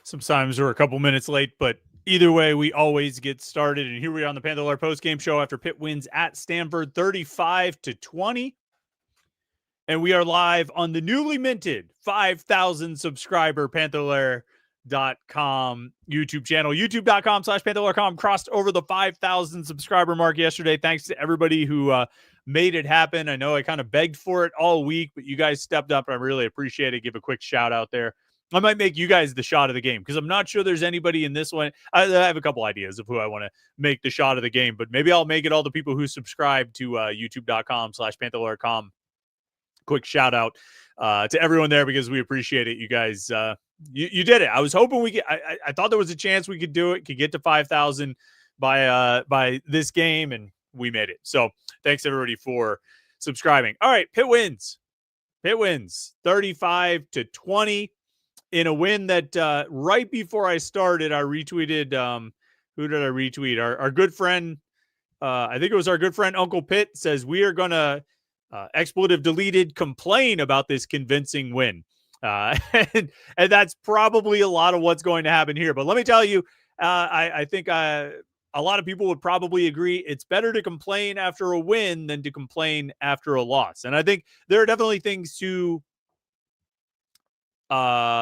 Sometimes we're a couple minutes late, but either way, we always get started. And here we are on the Panther-Lair Post-Game Show after Pitt wins at Stanford 35-20. And we are live on the newly minted 5,000 subscriber Panther-Lair.com YouTube channel. YouTube.com/Panther-Lair.com crossed over the 5,000 subscriber mark yesterday. Thanks to everybody who made it happen. I know I kind of begged for it all week, but you guys stepped up. I really appreciate it. Give a quick shout out there. I might make you guys the shot of the game because I'm not sure there's anybody in this one. I have a couple ideas of who I want to make the shot of the game, but maybe I'll make it all the people who subscribe to youtube.com/Panther-Lair.com. Quick shout out to everyone there because we appreciate it. You guys, you did it. I was hoping we could. I thought there was a chance we could do it, could get to 5,000 by this game, and we made it. So thanks everybody for subscribing. All right, Pitt wins. Pitt wins 35-20 in a win that right before I started, I retweeted. Who did I retweet? Our good friend. I think it was our good friend Uncle Pitt says we are gonna. Expletive deleted, complain about this convincing win. And that's probably a lot of what's going to happen here. But let me tell you, I think a lot of people would probably agree it's better to complain after a win than to complain after a loss. And I think there are definitely things to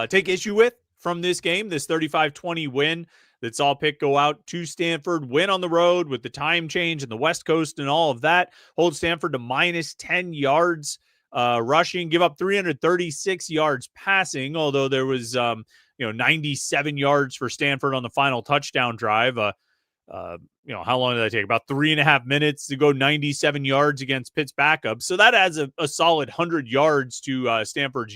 take issue with from this game, this 35-20 win that saw Pitt go out to Stanford, win on the road with the time change and the West Coast and all of that, hold Stanford to minus 10 yards rushing, give up 336 yards passing, although there was 97 yards for Stanford on the final touchdown drive. How long did that take? About 3.5 minutes to go 97 yards against Pitt's backup. So that adds a solid 100 yards to Stanford's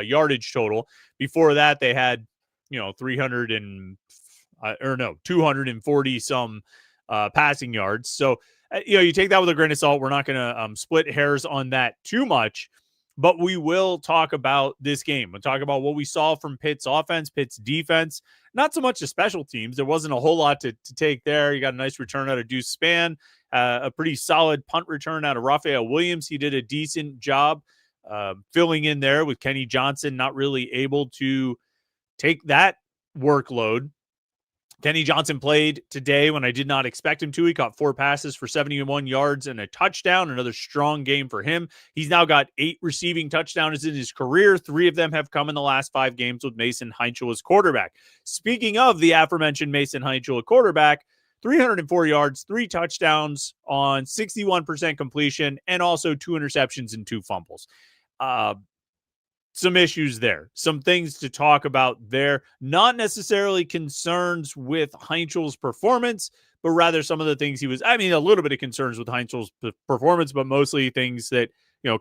yardage total. Before that, they had 240 some passing yards. So, you take that with a grain of salt. We're not going to split hairs on that too much, but we will talk about this game. We'll talk about what we saw from Pitt's offense, Pitt's defense, not so much the special teams. There wasn't a whole lot to take there. You got a nice return out of Deuce Spann, a pretty solid punt return out of Raphael Williams. He did a decent job filling in there with Kenny Johnson, not really able to take that workload. Kenny Johnson played today when I did not expect him to. He caught 4 passes for 71 yards and a touchdown. Another strong game for him. He's now got 8 receiving touchdowns in his career. 3 of them have come in the last 5 games with Mason Heinchel as quarterback. Speaking of the aforementioned Mason Heinchel at quarterback, 304 yards, 3 touchdowns on 61% completion, and also 2 interceptions and 2 fumbles. Some issues there, some things to talk about there, not necessarily concerns with Heinchel's performance, but rather some of the things a little bit of concerns with Heinchel's performance, but mostly things that,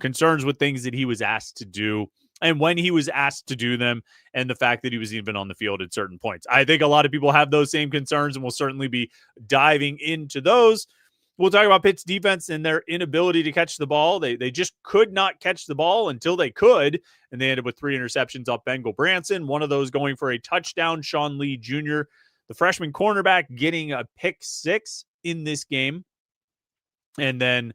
concerns with things that he was asked to do and when he was asked to do them and the fact that he was even on the field at certain points. I think a lot of people have those same concerns and we'll certainly be diving into those. We'll talk about Pitt's defense and their inability to catch the ball. They just could not catch the ball until they could, and they ended with 3 interceptions off Bengal Branson, one of those going for a touchdown. Sean Lee Jr., the freshman cornerback, getting a pick 6 in this game. And then,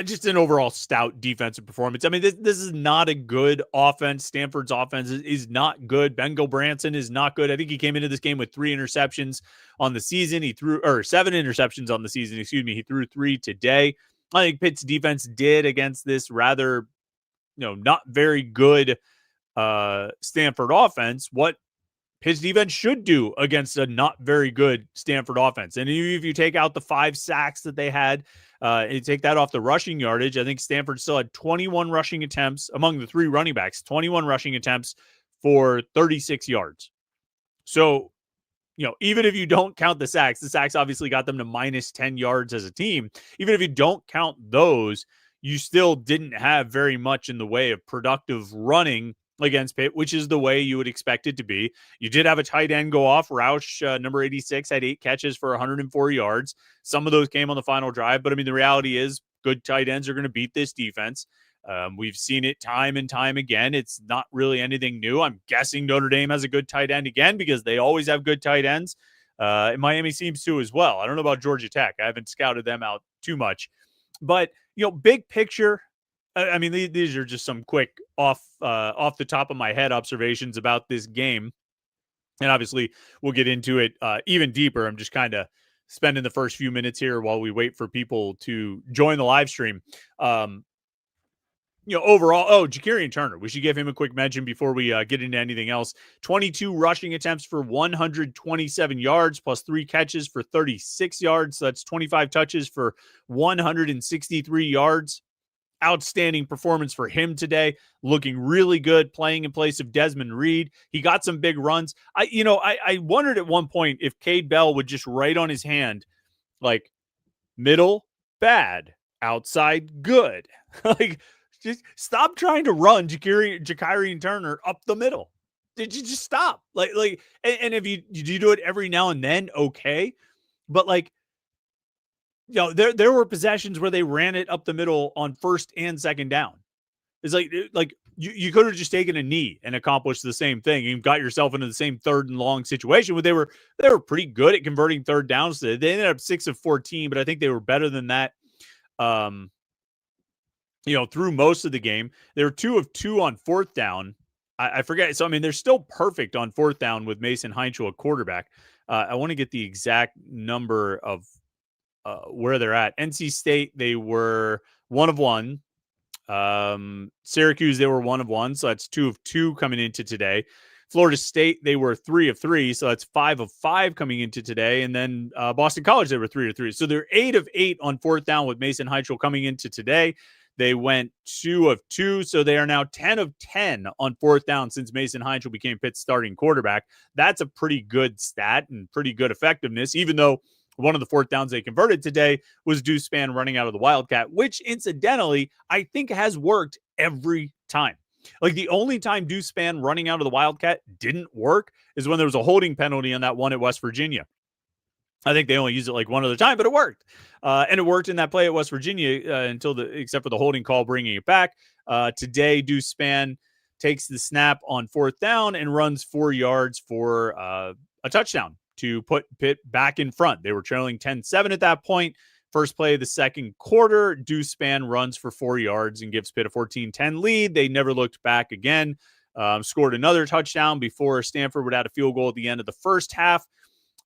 just an overall stout defensive performance. I mean, this is not a good offense. Stanford's offense is not good. Bengal Branson is not good. I think he came into this game with 3 interceptions on the season. He threw 7 interceptions on the season. He threw 3 today. I think Pitt's defense did against this rather, not very good Stanford offense what Pitt's defense should do against a not very good Stanford offense. And if you take out the 5 sacks that they had, you take that off the rushing yardage, I think Stanford still had 21 rushing attempts among the 3 running backs, 21 rushing attempts for 36 yards. So, even if you don't count the sacks obviously got them to minus 10 yards as a team. Even if you don't count those, you still didn't have very much in the way of productive running against Pitt, which is the way you would expect it to be. You did have a tight end go off. Roush, number 86, had 8 catches for 104 yards. Some of those came on the final drive, but the reality is good tight ends are going to beat this defense. We've seen it time and time again. It's not really anything new. I'm guessing Notre Dame has a good tight end again because they always have good tight ends. And Miami seems to as well. I don't know about Georgia Tech. I haven't scouted them out too much. But, big picture, I mean, these are just some quick off the top of my head observations about this game. And obviously, we'll get into it even deeper. I'm just kind of spending the first few minutes here while we wait for people to join the live stream. Overall, Jakarian Turner, we should give him a quick mention before we get into anything else. 22 rushing attempts for 127 yards, plus 3 catches for 36 yards. So that's 25 touches for 163 yards. Outstanding performance for him today. Looking really good, playing in place of Desmond Reed. He got some big runs. I wondered at one point if Cade Bell would just write on his hand, like, middle, bad, outside, good. Like, just stop trying to run Jakarian Turner up the middle. Did you just stop? And if you do it every now and then, okay. But there were possessions where they ran it up the middle on first and second down. It's like you could have just taken a knee and accomplished the same thing. You got yourself into the same third and long situation. But they were pretty good at converting third downs. They ended up 6 of 14, but I think they were better than that. Through most of the game. They were 2 of 2 on fourth down. I forget. So, I mean, they're still perfect on fourth down with Mason Heinchel at quarterback. I want to get the exact number of where they're at. NC State, they were 1 of 1. Syracuse, they were 1 of 1. So that's 2 of 2 coming into today. Florida State, they were 3 of 3. So that's 5 of 5 coming into today. And then Boston College, they were 3 of 3. So they're 8 of 8 on fourth down with Mason Heinchel coming into today. They went 2 of 2, so they are now 10 of 10 on fourth down since Mason Heinchel became Pitt's starting quarterback. That's a pretty good stat and pretty good effectiveness, even though one of the fourth downs they converted today was Deuce Spann running out of the Wildcat, which incidentally, I think has worked every time. Like, the only time Deuce Spann running out of the Wildcat didn't work is when there was a holding penalty on that one at West Virginia. I think they only used it like one other time, but it worked. And it worked in that play at West Virginia except for the holding call bringing it back. Today, Deuce Spann takes the snap on fourth down and runs 4 yards for a touchdown to put Pitt back in front. They were trailing 10-7 at that point. First play of the second quarter, Deuce Spann runs for 4 yards and gives Pitt a 14-10 lead. They never looked back again. Scored another touchdown before Stanford would add a field goal at the end of the first half.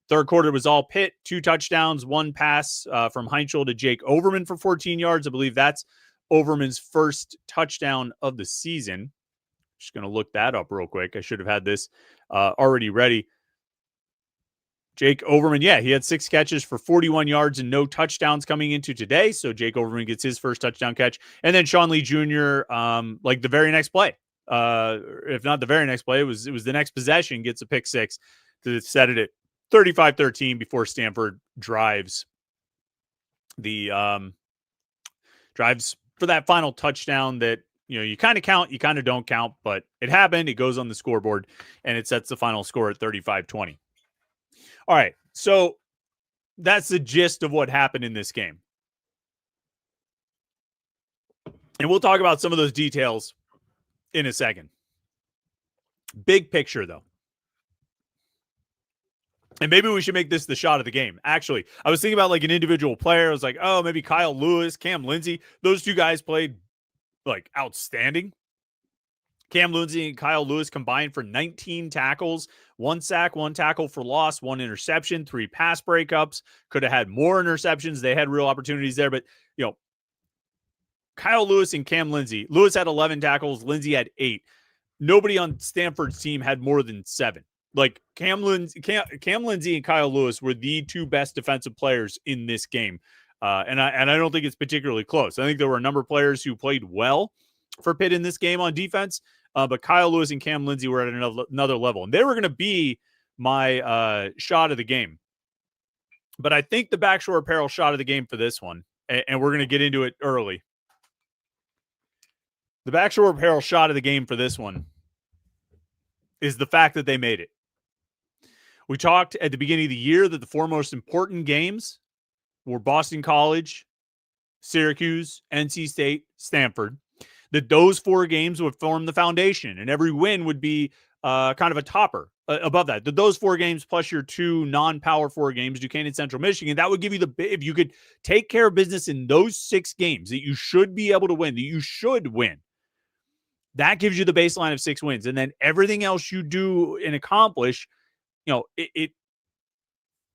Third quarter was all Pitt, 2 touchdowns, 1 pass from Heinchel to Jake Overman for 14 yards. I believe that's Overman's first touchdown of the season. Just going to look that up real quick. I should have had this already ready. Jake Overman, yeah, he had 6 catches for 41 yards and no touchdowns coming into today. So Jake Overman gets his first touchdown catch. And then Sean Lee Jr., the very next play, if not the very next play, it was the next possession, gets a pick 6 to set it at 35-13 before Stanford drives for that final touchdown that, you kind of count, you kind of don't count, but it happened. It goes on the scoreboard and it sets the final score at 35-20. All right. So that's the gist of what happened in this game. And we'll talk about some of those details in a second. Big picture, though. And maybe we should make this the shot of the game. Actually, I was thinking about like an individual player. I was like, oh, maybe Kyle Lewis, Cam Lindsey. Those 2 guys played like outstanding. Cam Lindsey and Kyle Lewis combined for 19 tackles, 1 sack, 1 tackle for loss, 1 interception, 3 pass breakups. Could have had more interceptions. They had real opportunities there. But, Kyle Lewis and Cam Lindsey. Lewis had 11 tackles. Lindsey had 8. Nobody on Stanford's team had more than 7. Like Cam Lindsey and Kyle Lewis were the 2 best defensive players in this game. And I don't think it's particularly close. I think there were a number of players who played well for Pitt in this game on defense. But Kyle Lewis and Cam Lindsey were at another level. And they were going to be my shot of the game. But I think the Backshore Apparel shot of the game for this one, and we're going to get into it early. The Backshore Apparel shot of the game for this one is the fact that they made it. We talked at the beginning of the year that the 4 most important games were Boston College, Syracuse, NC State, Stanford. That those 4 games would form the foundation, and every win would be kind of a topper above that. Those 4 games plus your 2 non-power 4 games, Duquesne and Central Michigan, that would give you if you could take care of business in those 6 games that you should be able to win, that you should win. That gives you the baseline of 6 wins. And then everything else you do and accomplish,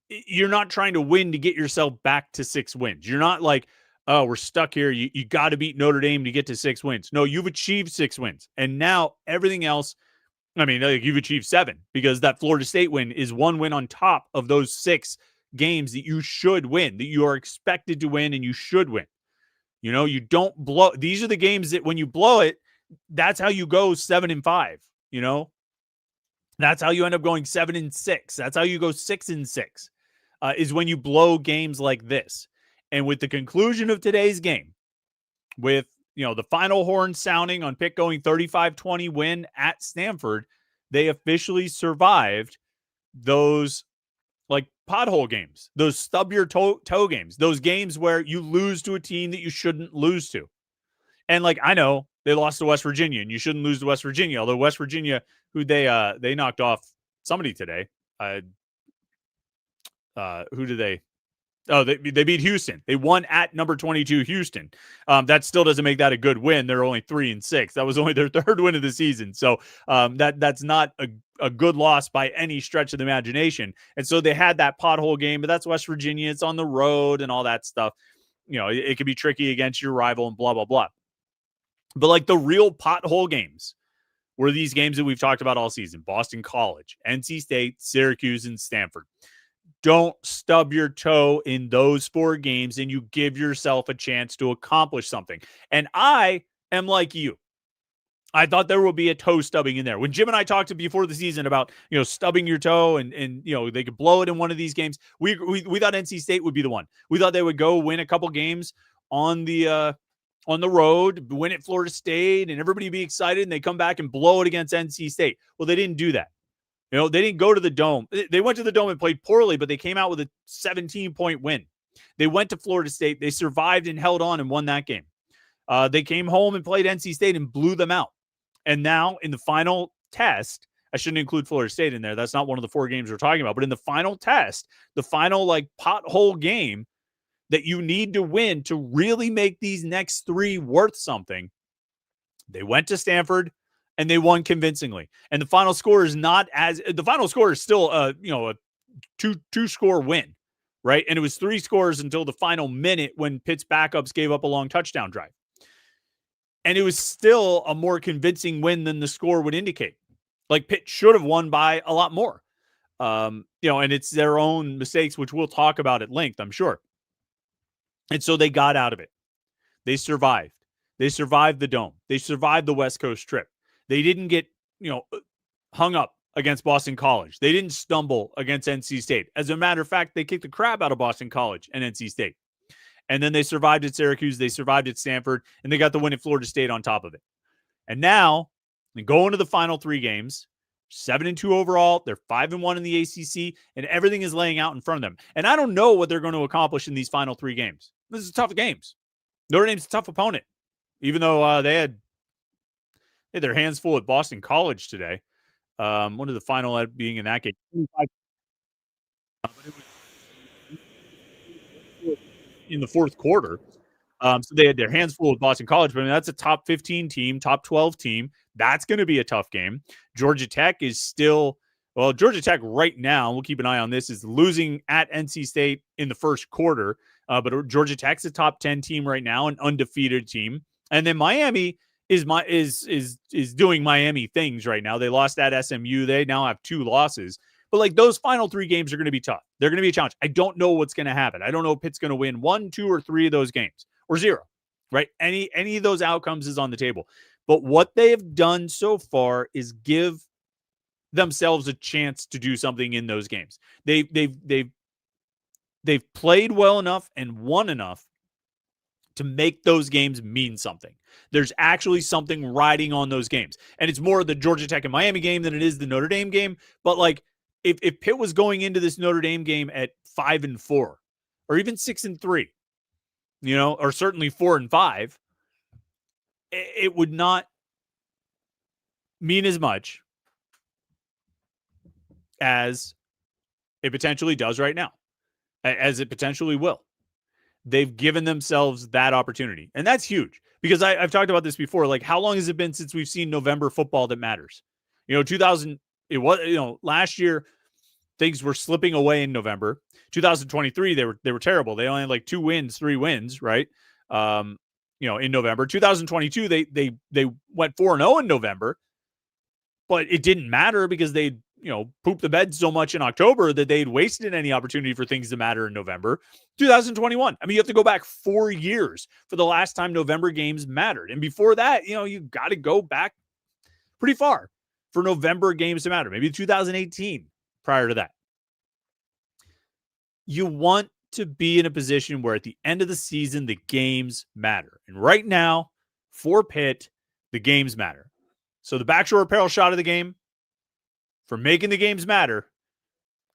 you're not trying to win to get yourself back to 6 wins. You're not like, oh, we're stuck here. You got to beat Notre Dame to get to 6 wins. No, you've achieved 6 wins. And now everything else, you've achieved 7 because that Florida State win is 1 win on top of those 6 games that you should win, that you are expected to win and you should win. You don't blow. These are the games that when you blow it, that's how you go 7-5, That's how you end up going 7-6. That's how you go 6-6, is when you blow games like this. And with the conclusion of today's game, with the final horn sounding on Pitt going 35-20 win at Stanford, they officially survived those pothole games, those stub your toe games, those games where you lose to a team that you shouldn't lose to. And I know they lost to West Virginia, and you shouldn't lose to West Virginia. Although West Virginia, who they knocked off somebody today. Who did they? Oh, they beat Houston. They won at number 22 Houston. That still doesn't make that a good win. They're only 3-6. That was only their 3rd win of the season. So that's not a good loss by any stretch of the imagination. And so they had that pothole game, but that's West Virginia. It's on the road and all that stuff. It can be tricky against your rival and blah, blah, blah. But the real pothole games were these games that we've talked about all season: Boston College, NC State, Syracuse, and Stanford. Don't stub your toe in those 4 games, and you give yourself a chance to accomplish something. And I am like you. I thought there would be a toe stubbing in there. When Jim and I talked before the season about, stubbing your toe and they could blow it in one of these games, we thought NC State would be the one. We thought they would go win a couple games on the road, win at Florida State, and everybody be excited, and they come back and blow it against NC State. Well, they didn't do that. They didn't go to the Dome. They went to the Dome and played poorly, but they came out with a 17-point win. They went to Florida State. They survived and held on and won that game. They came home and played NC State and blew them out. And now in the final test, I shouldn't include Florida State in there. That's not one of the 4 games we're talking about. But in the final test, the final pothole game that you need to win to really make these next 3 worth something, they went to Stanford and they won convincingly. And the final score is still a 2-score win, right? And it was 3 scores until the final minute when Pitt's backups gave up a long touchdown drive. And it was still a more convincing win than the score would indicate. Pitt should have won by a lot more. And it's their own mistakes, which we'll talk about at length, I'm sure. And so they got out of it. They survived. They survived the Dome. They survived the West Coast trip. They didn't get, hung up against Boston College. They didn't stumble against NC State. As a matter of fact, they kicked the crap out of Boston College and NC State. And then they survived at Syracuse. They survived at Stanford, and they got the win at Florida State on top of it. And now they go into the final 3 games, 7-2 overall. They're 5-1 in the ACC, and everything is laying out in front of them. And I don't know what they're going to accomplish in these final 3 games. This is tough games. Notre Dame's a tough opponent, even though they had their hands full at Boston College today. One of the final being in that game. In the 4th quarter. So they had their hands full with Boston College, but that's a top 15 team, top 12 team. That's going to be a tough game. Georgia Tech is still, Georgia Tech right now, we'll keep an eye on this, is losing at NC State in the 1st quarter. But Georgia Tech's a top 10 team right now, an undefeated team. And then Miami is doing Miami things right now. They lost at SMU. They now have 2 losses. But those final 3 games are going to be tough. They're going to be a challenge. I don't know what's going to happen. I don't know if Pitt's going to win 1, 2, or 3 of those games or 0, right? Any of those outcomes is on the table. But what they have done so far is give themselves a chance to do something in those games. They've played well enough and won enough to make those games mean something. There's actually something riding on those games. And it's more the Georgia Tech and Miami game than it is the Notre Dame game. But if Pitt was going into this Notre Dame game at 5-4 or even 6-3, or certainly 4-5, it would not mean as much as it potentially does right now, as it potentially will. They've given themselves that opportunity. And that's huge because I've talked about this before. Like, how long has it been since we've seen November football that matters? 2000, it was, last year, things were slipping away in November. 2023, they were terrible. They only had like 3 wins, right? In November. 2022, they went 4-0 in November, but it didn't matter because they pooped the bed so much in October that they'd wasted any opportunity for things to matter in November. 2021. I mean, you have to go back 4 years for the last time November games mattered. And before that, you got to go back pretty far for November games to matter. Maybe 2018 prior to that. You want to be in a position where at the end of the season, the games matter. And right now, for Pitt, the games matter. So the Backshore Apparel shot of the game, for making the games matter,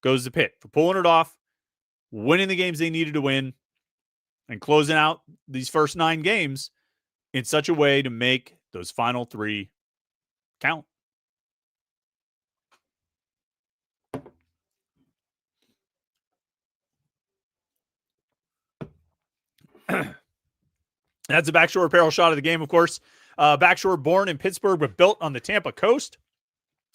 goes to Pitt. For pulling it off, winning the games they needed to win, and closing out these first 9 games in such a way to make those final 3 count. That's a Backshore Apparel shot of the game, of course. Backshore, born in Pittsburgh, but built on the Tampa coast.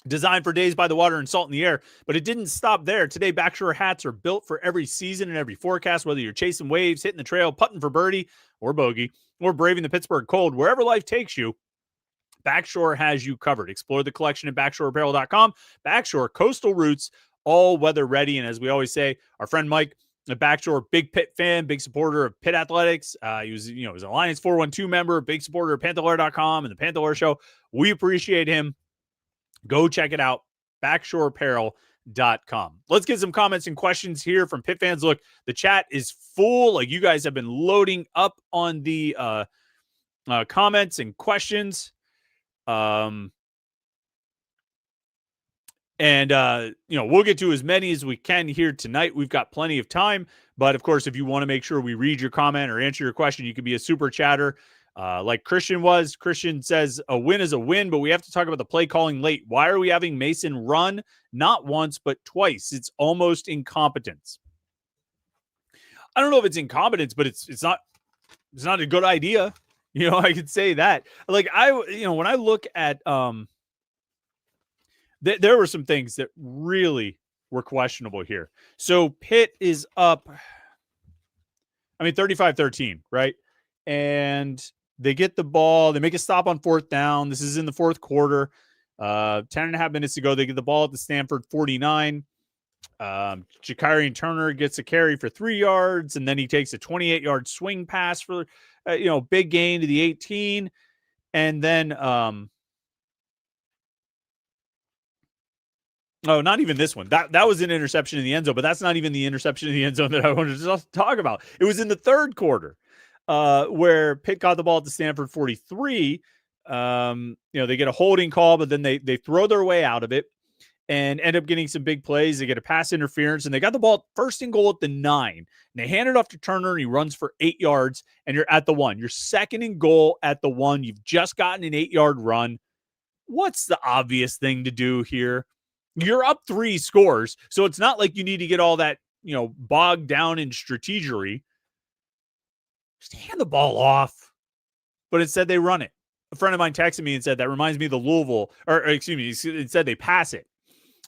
Designed for days by the water and salt in the air, but it didn't stop there. Today, Backshore hats are built for every season and every forecast, whether you're chasing waves, hitting the trail, putting for birdie or bogey, or braving the Pittsburgh cold. Wherever life takes you, Backshore has you covered. Explore the collection at BackshoreApparel.com. Backshore, coastal roots, all weather ready. And as we always say, our friend Mike, a Backshore, big Pitt fan, big supporter of Pitt athletics. He was an Alliance 412 member, big supporter of Panther-Lair.com and the Panther-Lair show. We appreciate him. Go check it out, BackshoreApparel.com. Let's get some comments and questions here from Pitt fans. Look, the chat is full. Like, you guys have been loading up on the comments and questions. We'll get to as many as we can here tonight. We've got plenty of time. But, of course, if you want to make sure we read your comment or answer your question, you can be a super chatter. Like Christian was. Christian says a win is a win, but we have to talk about the play calling late. Why are we having Mason run not once, but twice? It's almost incompetence. I don't know if it's incompetence, but it's not a good idea. I could say that. Like, when I look at, there were some things that really were questionable here. So Pitt is up, 35-13, right? And they get the ball. They make a stop on 4th down. This is in the 4th quarter. 10.5 minutes to go. They get the ball at the Stanford 49. Jakarian Turner gets a carry for 3 yards, and then he takes a 28-yard swing pass for, big gain to the 18. And then, not even this one. That was an interception in the end zone, but that's not even the interception in the end zone that I wanted to talk about. It was in the 3rd quarter. Where Pitt got the ball at the Stanford 43. They get a holding call, but then they throw their way out of it and end up getting some big plays. They get a pass interference, and they got the ball 1st and goal at the 9. And they hand it off to Turner, and he runs for 8 yards, and you're at the 1. You're 2nd and goal at the 1. You've just gotten an 8-yard run. What's the obvious thing to do here? You're up 3 scores, so it's not like you need to get all that, bogged down in strategery. Just hand the ball off. But instead they run it. A friend of mine texted me and said, that reminds me of the Louisville, it said they pass it.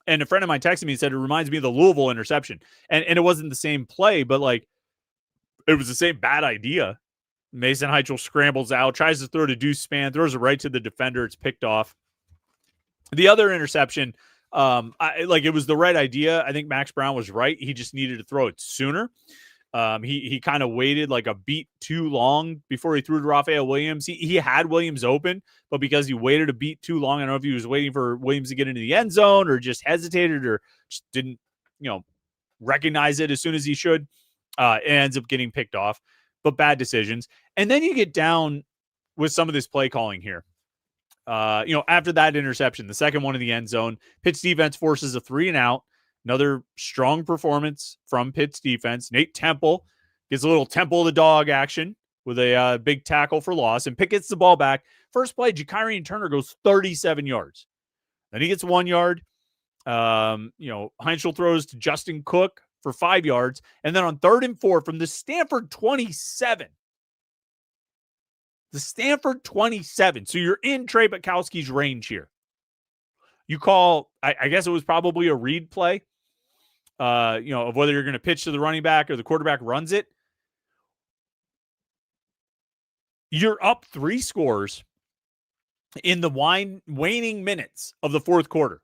And a friend of mine texted me and said, it reminds me of the Louisville interception. And it wasn't the same play, but it was the same bad idea. Mason Heichel scrambles out, tries to throw to Deuce Spann, throws it right to the defender. It's picked off. The other interception, it was the right idea. I think Max Brown was right. He just needed to throw it sooner. He kind of waited like a beat too long before he threw to Raphael Williams. He had Williams open, but because he waited a beat too long, I don't know if he was waiting for Williams to get into the end zone or just hesitated or just didn't, recognize it as soon as he should. It ends up getting picked off, but bad decisions. And then you get down with some of this play calling here. After that interception, the second one in the end zone, Pitt's defense forces a 3-and-out. Another strong performance from Pitt's defense. Nate Temple gets a little Temple the dog action with a big tackle for loss, and Pitt gets the ball back. First play, Jakarian Turner goes 37 yards. Then he gets 1 yard. Heinzel throws to Justin Cook for 5 yards. And then on 3rd and 4 from the Stanford 27. The Stanford 27. So you're in Trey Bukowski's range here. You call, I guess it was probably a read play, of whether you're going to pitch to the running back or the quarterback runs it. You're up 3 scores in the waning minutes of the 4th quarter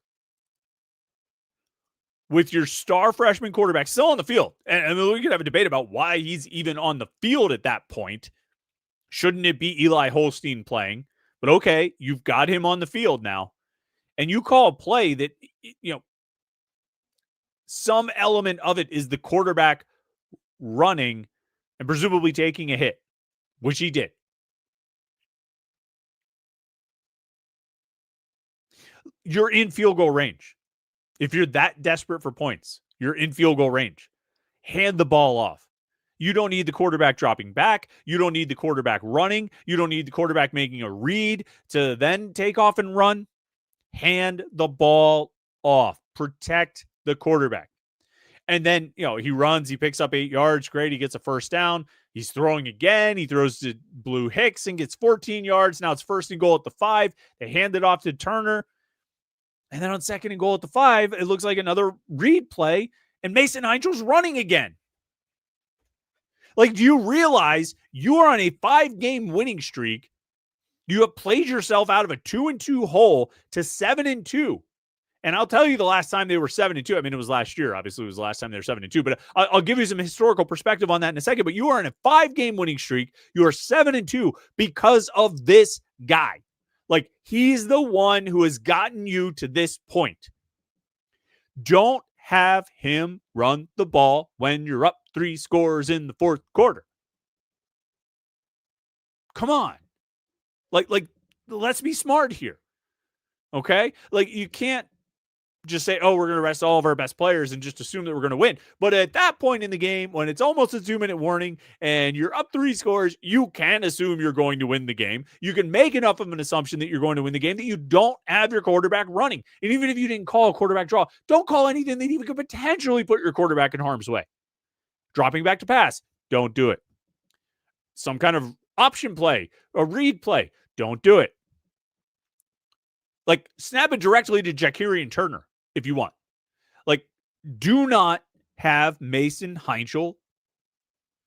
with your star freshman quarterback still on the field. And we could have a debate about why he's even on the field at that point. Shouldn't it be Eli Holstein playing? But okay, you've got him on the field now. And you call a play that, some element of it is the quarterback running and presumably taking a hit, which he did. You're in field goal range. If you're that desperate for points, you're in field goal range. Hand the ball off. You don't need the quarterback dropping back. You don't need the quarterback running. You don't need the quarterback making a read to then take off and run. Hand the ball off. Protect the quarterback. And then, he runs, he picks up 8 yards. Great. He gets a first down. He's throwing again. He throws to Blue Hicks and gets 14 yards. Now it's 1st and goal at the 5. They hand it off to Turner. And then on 2nd and goal at the 5, it looks like another read play. And Mason Heinzel's running again. Do you realize you are on a 5-game winning streak? You have played yourself out of a 2-2 hole to 7-2. And I'll tell you the last time they were 7-2. I mean, it was last year. Obviously, it was the last time they were 7-2. But I'll give you some historical perspective on that in a second. But you are in a 5-game winning streak. You are 7-2 because of this guy. He's the one who has gotten you to this point. Don't have him run the ball when you're up 3 scores in the 4th quarter. Come on. Let's be smart here. Okay? You can't just say, oh, we're going to rest all of our best players and just assume that we're going to win. But at that point in the game, when it's almost a 2-minute warning and you're up 3 scores, you can assume you're going to win the game. You can make enough of an assumption that you're going to win the game that you don't have your quarterback running. And even if you didn't call a quarterback draw, don't call anything that even could potentially put your quarterback in harm's way. Dropping back to pass, don't do it. Some kind of option play, a read play, don't do it. Snap it directly to Jacarian Turner if you want. Do not have Mason Heinzel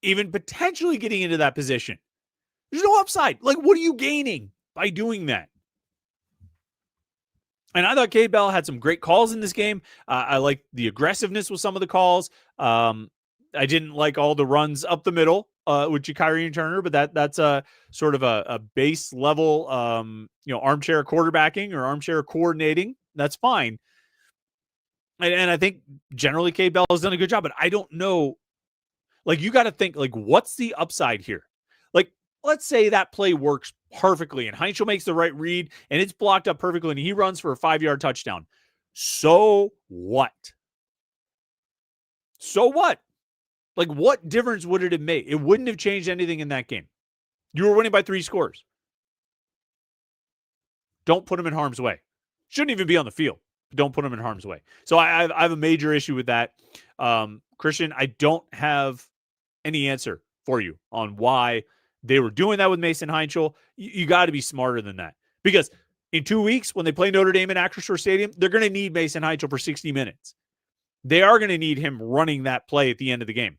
even potentially getting into that position. There's no upside. What are you gaining by doing that? And I thought Cade Bell had some great calls in this game. I liked the aggressiveness with some of the calls. I didn't like all the runs up the middle with Jacarian Turner, but that's a sort of a base level, armchair quarterbacking or armchair coordinating. That's fine. And I think generally Cade Bell has done a good job, but I don't know. You got to think, what's the upside here? Let's say that play works perfectly and Heinzel makes the right read and it's blocked up perfectly and he runs for a 5-yard touchdown. So what? So what? What difference would it have made? It wouldn't have changed anything in that game. You were winning by 3 scores. Don't put him in harm's way. Shouldn't even be on the field. Don't put him in harm's way. So I have a major issue with that. Christian, I don't have any answer for you on why they were doing that with Mason Heinzel. You got to be smarter than that. Because in 2 weeks, when they play Notre Dame in Acrisure Stadium, they're going to need Mason Heinzel for 60 minutes. They are going to need him running that play at the end of the game.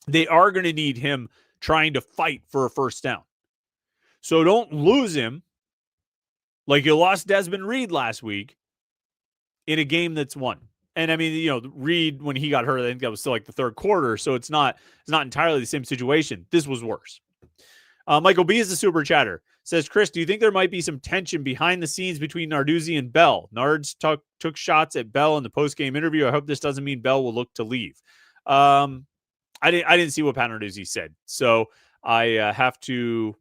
They are going to need him trying to fight for a first down. So don't lose him like you lost Desmond Reed last week in a game that's won. And I mean, Reed, when he got hurt, I think that was still the 3rd quarter. So it's not entirely the same situation. This was worse. Michael B is a super chatter. Says, Chris, do you think there might be some tension behind the scenes between Narduzzi and Bell? Nards took shots at Bell in the post-game interview. I hope this doesn't mean Bell will look to leave. I didn't see what Pat Narduzzi said. So I have to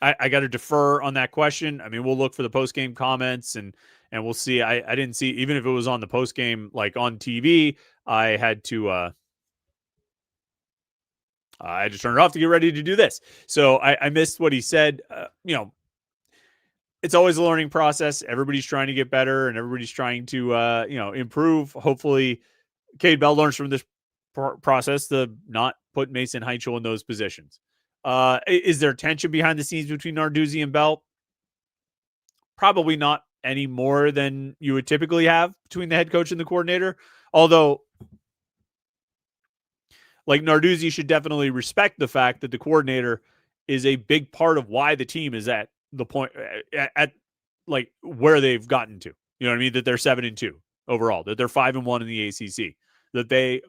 I got to defer on that question. I mean, we'll look for the post-game comments and we'll see. I didn't see, even if it was on the post-game, on TV, I had to I just turned it off to get ready to do this. So I missed what he said. It's always a learning process. Everybody's trying to get better and everybody's trying to, improve. Hopefully, Cade Bell learns from this process to not put Mason Heichel in those positions. Is there tension behind the scenes between Narduzzi and Bell? Probably not any more than you would typically have between the head coach and the coordinator. Although, like, Narduzzi should definitely respect the fact that the coordinator is a big part of why the team is at the point at like where they've gotten to. You know what I mean? That they're 7-2 overall, that they're 5-1 in the ACC, that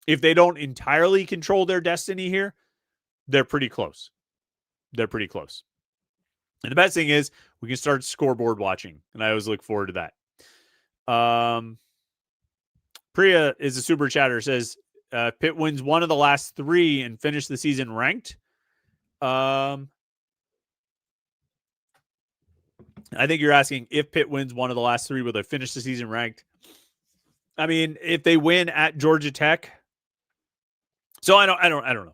if they don't entirely control their destiny here, they're pretty close. They're pretty close. And the best thing is we can start scoreboard watching, and I always look forward to that. Priya is a super chatter, says Pitt wins one of the last 3 and finish the season ranked. I think you're asking if Pitt wins one of the last 3, will they finish the season ranked? I mean, if they win at Georgia Tech, so I don't know.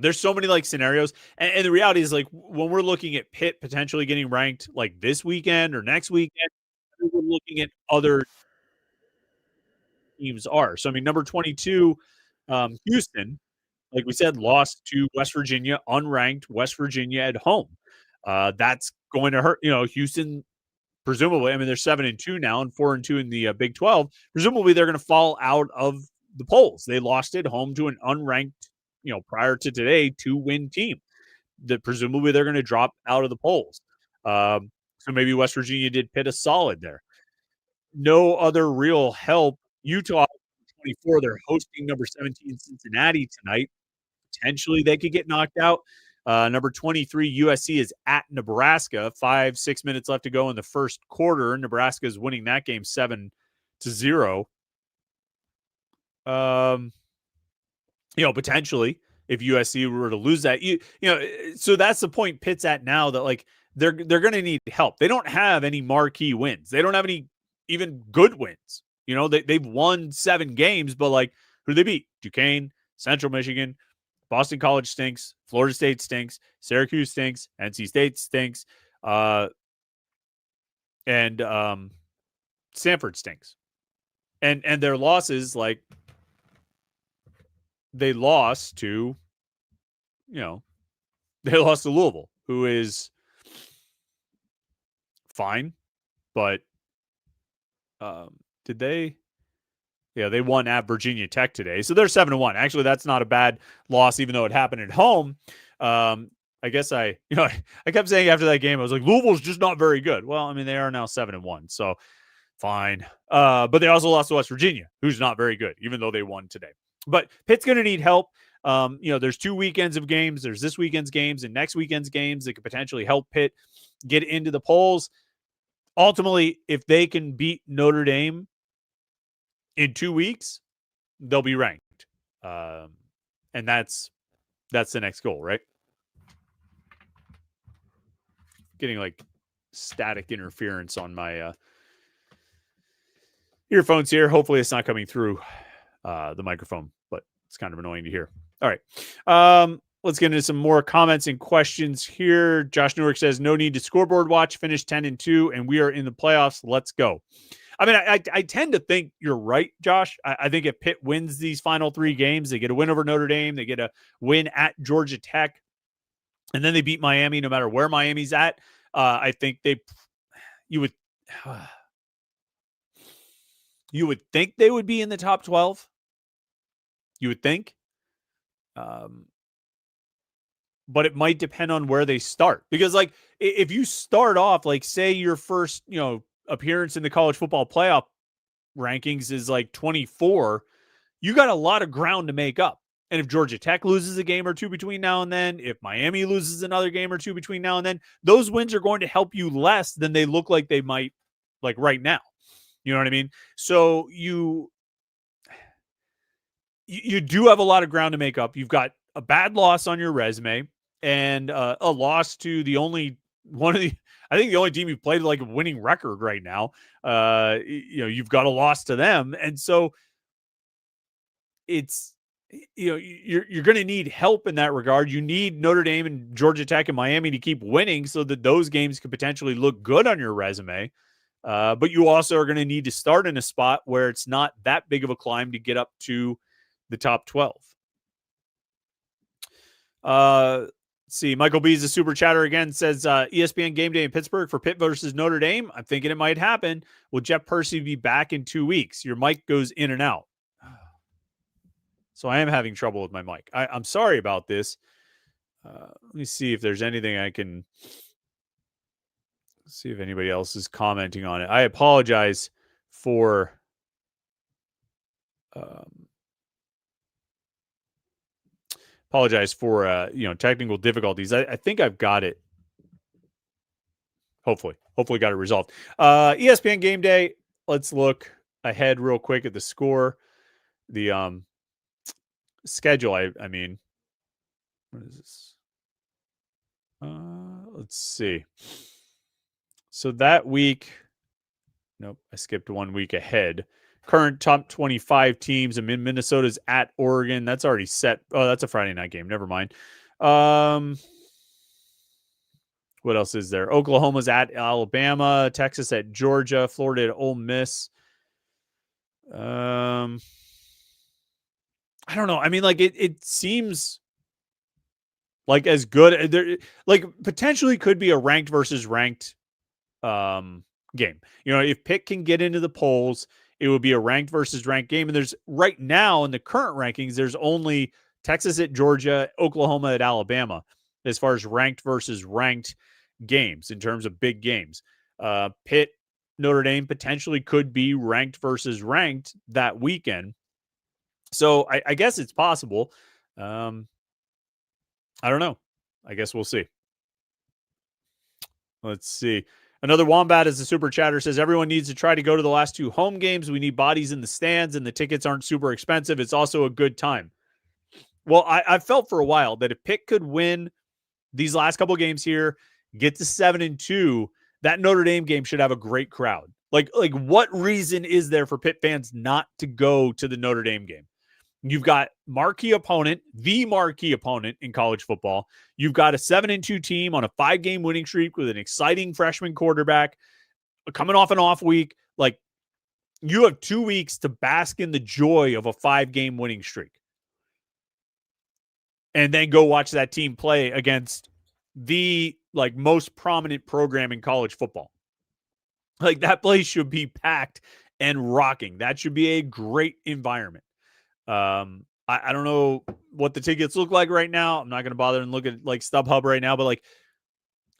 There's so many like scenarios, and the reality is like when we're looking at Pitt potentially getting ranked like this weekend or next weekend, we're looking at other teams are. So I mean, number 22, Houston, like we said, lost to West Virginia, unranked West Virginia at home. That's going to hurt. Houston. Presumably, I mean, they're 7-2 now and 4-2 in the Big 12. Presumably, they're going to fall out of the polls. They lost at home to an unranked, prior to today, 2-win team. That presumably they're going to drop out of the polls. So maybe West Virginia did Pitt a solid there. No other real help. Utah 24. They're hosting number 17 Cincinnati tonight. Potentially, they could get knocked out. Number 23, USC is at Nebraska. 5-6 minutes left to go in the first quarter. Nebraska is winning that game 7-0. Potentially, if USC were to lose that, so that's the point Pitt's at now, that like they're going to need help. They don't have any marquee wins. They don't have any even good wins. They've won 7 games, but like who they beat? Duquesne, Central Michigan, Boston College stinks. Florida State stinks. Syracuse stinks. NC State stinks. And Stanford stinks. And their losses, like they lost to Louisville, who is fine, but did they? Yeah, they won at Virginia Tech today. So they're 7-1. Actually, that's not a bad loss, even though it happened at home. I guess I kept saying after that game, I was like, Louisville's just not very good. Well, I mean, they are now 7-1, so fine. But they also lost to West Virginia, who's not very good, even though they won today. But Pitt's going to need help. There's 2 weekends of games. There's this weekend's games and next weekend's games that could potentially help Pitt get into the polls. Ultimately, if they can beat Notre Dame in 2 weeks, they'll be ranked. And that's the next goal, right? Getting like static interference on my earphones here. Hopefully it's not coming through the microphone, but it's kind of annoying to hear. All right. Let's get into some more comments and questions here. Josh Newark says, no need to scoreboard watch, finish 10-2, and we are in the playoffs. Let's go. I mean, I tend to think you're right, Josh. I think if Pitt wins these final 3 games, they get a win over Notre Dame, they get a win at Georgia Tech, and then they beat Miami no matter where Miami's at. I think you would think they would be in the top 12. You would think. But it might depend on where they start. Because, like, if you start off, like, say your first, appearance in the college football playoff rankings is like 24, you got a lot of ground to make up. And if Georgia Tech loses a game or 2 between now and then, if Miami loses another game or 2 between now and then, those wins are going to help you less than they look like they might, like right now. You know what I mean? So you do have a lot of ground to make up. You've got a bad loss on your resume and a loss to the only team you've played like a winning record right now. You've got a loss to them. And so it's you're going to need help in that regard. You need Notre Dame and Georgia Tech and Miami to keep winning so that those games could potentially look good on your resume. But you also are going to need to start in a spot where it's not that big of a climb to get up to the top 12. Let's see. Michael B is a super chatter again, says ESPN game day in Pittsburgh for Pitt versus Notre Dame. I'm thinking it might happen. Will Jeff Percy be back in 2 weeks? Your mic goes in and out. So I am having trouble with my mic. I'm sorry about this. Let me see if there's anything I can see if anybody else is commenting on it. I apologize for technical difficulties. I think I've got it. Hopefully got it resolved. ESPN game day. Let's look ahead real quick at the score. The schedule. I mean, what is this? Let's see. So that week, nope, I skipped 1 week ahead. Current top 25 teams. I'm in Minnesota's at Oregon. That's already set. Oh, that's a Friday night game. Never mind. What else is there? Oklahoma's at Alabama. Texas at Georgia. Florida at Ole Miss. I don't know. I mean, like it seems like as good. There, like potentially could be a ranked versus ranked game. If Pitt can get into the polls, it would be a ranked versus ranked game. And there's right now in the current rankings, there's only Texas at Georgia, Oklahoma at Alabama, as far as ranked versus ranked games in terms of big games. Pitt, Notre Dame potentially could be ranked versus ranked that weekend. So I guess it's possible. I don't know. I guess we'll see. Let's see. Another Wombat as a super chatter says, everyone needs to try to go to the last 2 home games. We need bodies in the stands, and the tickets aren't super expensive. It's also a good time. Well, I felt for a while that if Pitt could win these last couple games here, get to 7-2, that Notre Dame game should have a great crowd. Like what reason is there for Pitt fans not to go to the Notre Dame game? You've got the marquee opponent in college football. You've got a 7-2 team on a 5-game winning streak with an exciting freshman quarterback coming off an off week. Like, you have 2 weeks to bask in the joy of a 5-game winning streak. And then go watch that team play against the most prominent program in college football. Like, that place should be packed and rocking. That should be a great environment. I don't know what the tickets look like right now. I'm not going to bother and look at StubHub right now, but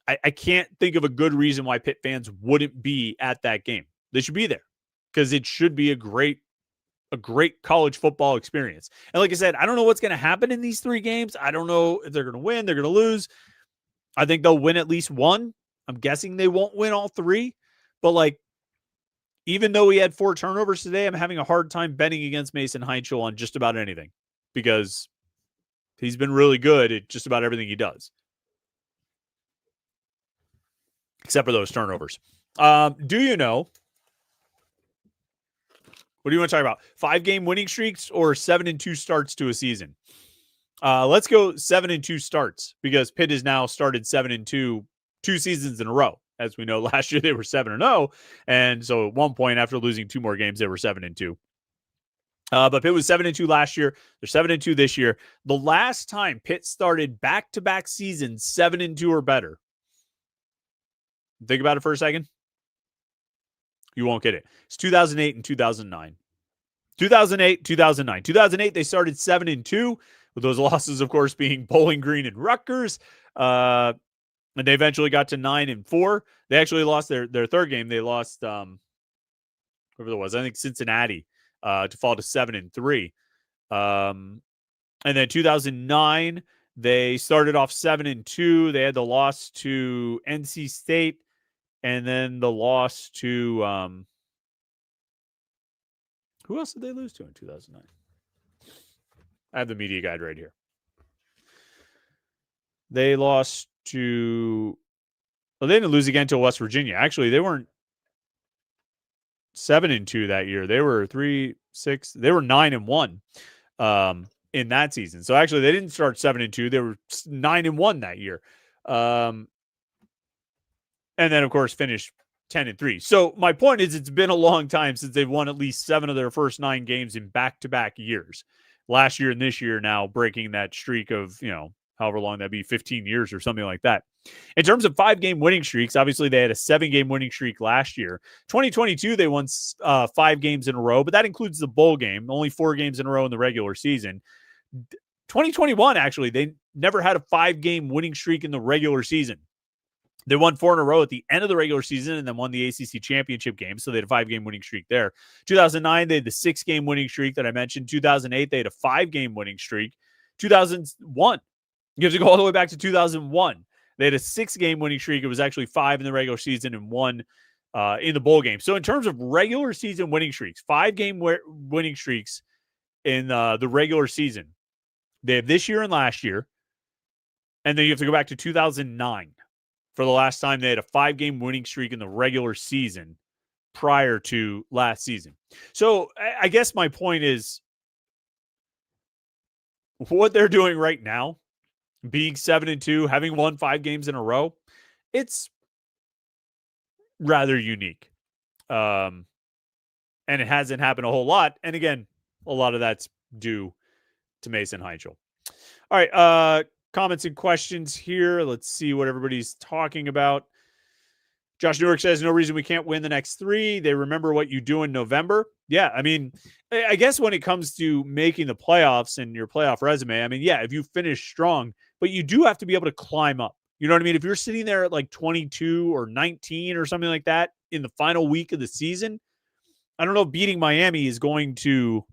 I can't think of a good reason why Pitt fans wouldn't be at that game. They should be there because it should be a great college football experience. And like I said, I don't know what's going to happen in these 3 games. I don't know if they're going to win, they're going to lose. I think they'll win at least one. I'm guessing they won't win all 3, but even though he had 4 turnovers today, I'm having a hard time betting against Mason Heinchel on just about anything because he's been really good at just about everything he does, except for those turnovers. Do you know? What do you want to talk about? 5-game winning streaks or 7-2 starts to a season? Let's go 7-2 starts because Pitt has now started 7-2 2 seasons in a row. As we know, last year they were 7-0. And so at one point after losing 2 more games, they were 7-2. But Pitt was 7-2 last year. They're 7-2 this year. The last time Pitt started back-to-back seasons 7-2 or better. Think about it for a second. You won't get it. It's 2008 and 2009. 2008, 2009. 2008, they started 7-2, with those losses, of course, being Bowling Green and Rutgers. And they eventually got to 9-4. They actually lost their 3rd game. They lost whoever it was. I think Cincinnati to fall to 7-3. And then 2009, they started off 7-2. They had the loss to NC State, and then the loss to who else did they lose to in 2009? I have the media guide right here. They lost to. Well, they didn't lose again to West Virginia. Actually, they weren't 7-2 that year. They were 3-6. They were 9-1. in that season. So actually, they didn't start 7-2; they were 9-1 that year, and then of course finished 10-3. So my point is, it's been a long time since they've won at least 7 of their first 9 games in back-to-back years. Last year and this year now breaking that streak of, however long that'd be, 15 years or something like that. In terms of 5-game winning streaks, obviously they had a 7-game winning streak last year. 2022, they won 5 games in a row, but that includes the bowl game, only 4 games in a row in the regular season. 2021, actually, they never had a 5-game winning streak in the regular season. They won 4 in a row at the end of the regular season and then won the ACC championship game. So they had a 5-game winning streak there. 2009, they had the 6-game winning streak that I mentioned. 2008, they had a 5-game winning streak. 2001, you have to go all the way back to 2001. They had a 6-game winning streak. It was actually 5 in the regular season and 1 in the bowl game. So in terms of regular season winning streaks, 5-game winning streaks in the regular season, they have this year and last year. And then you have to go back to 2009. For the last time they had a 5-game winning streak in the regular season prior to last season. So I guess my point is what they're doing right now, being 7-2, having won 5 games in a row, it's rather unique. And it hasn't happened a whole lot. And again, a lot of that's due to Mason Heinchel. All right, comments and questions here. Let's see what everybody's talking about. Josh Newark says, no reason we can't win the next 3. They remember what you do in November. Yeah, I mean, I guess when it comes to making the playoffs and your playoff resume, I mean, yeah, if you finish strong, but you do have to be able to climb up. You know what I mean? If you're sitting there at like 22 or 19 or something like that in the final week of the season, I don't know if beating Miami is going to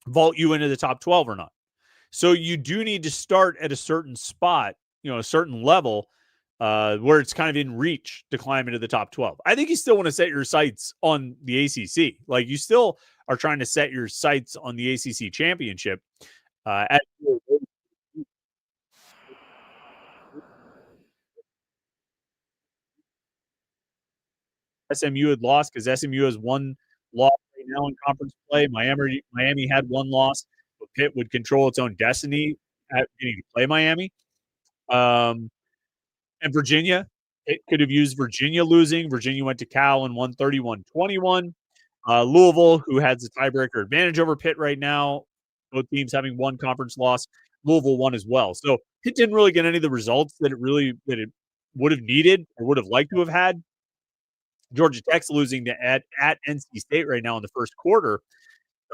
vault you into the top 12 or not. So you do need to start at a certain spot, a certain level where it's kind of in reach to climb into the top 12. I think you still want to set your sights on the ACC. Like you still are trying to set your sights on the ACC championship. SMU had lost because SMU has 1 loss right now in conference play. Miami had 1 loss, but Pitt would control its own destiny at getting to play Miami. And Virginia, it could have used Virginia losing. Virginia went to Cal and won 31-21. Louisville, who has the tiebreaker advantage over Pitt right now, both teams having 1 conference loss. Louisville won as well. So Pitt didn't really get any of the results that it would have needed or would have liked to have had. Georgia Tech's losing at NC State right now in the first quarter.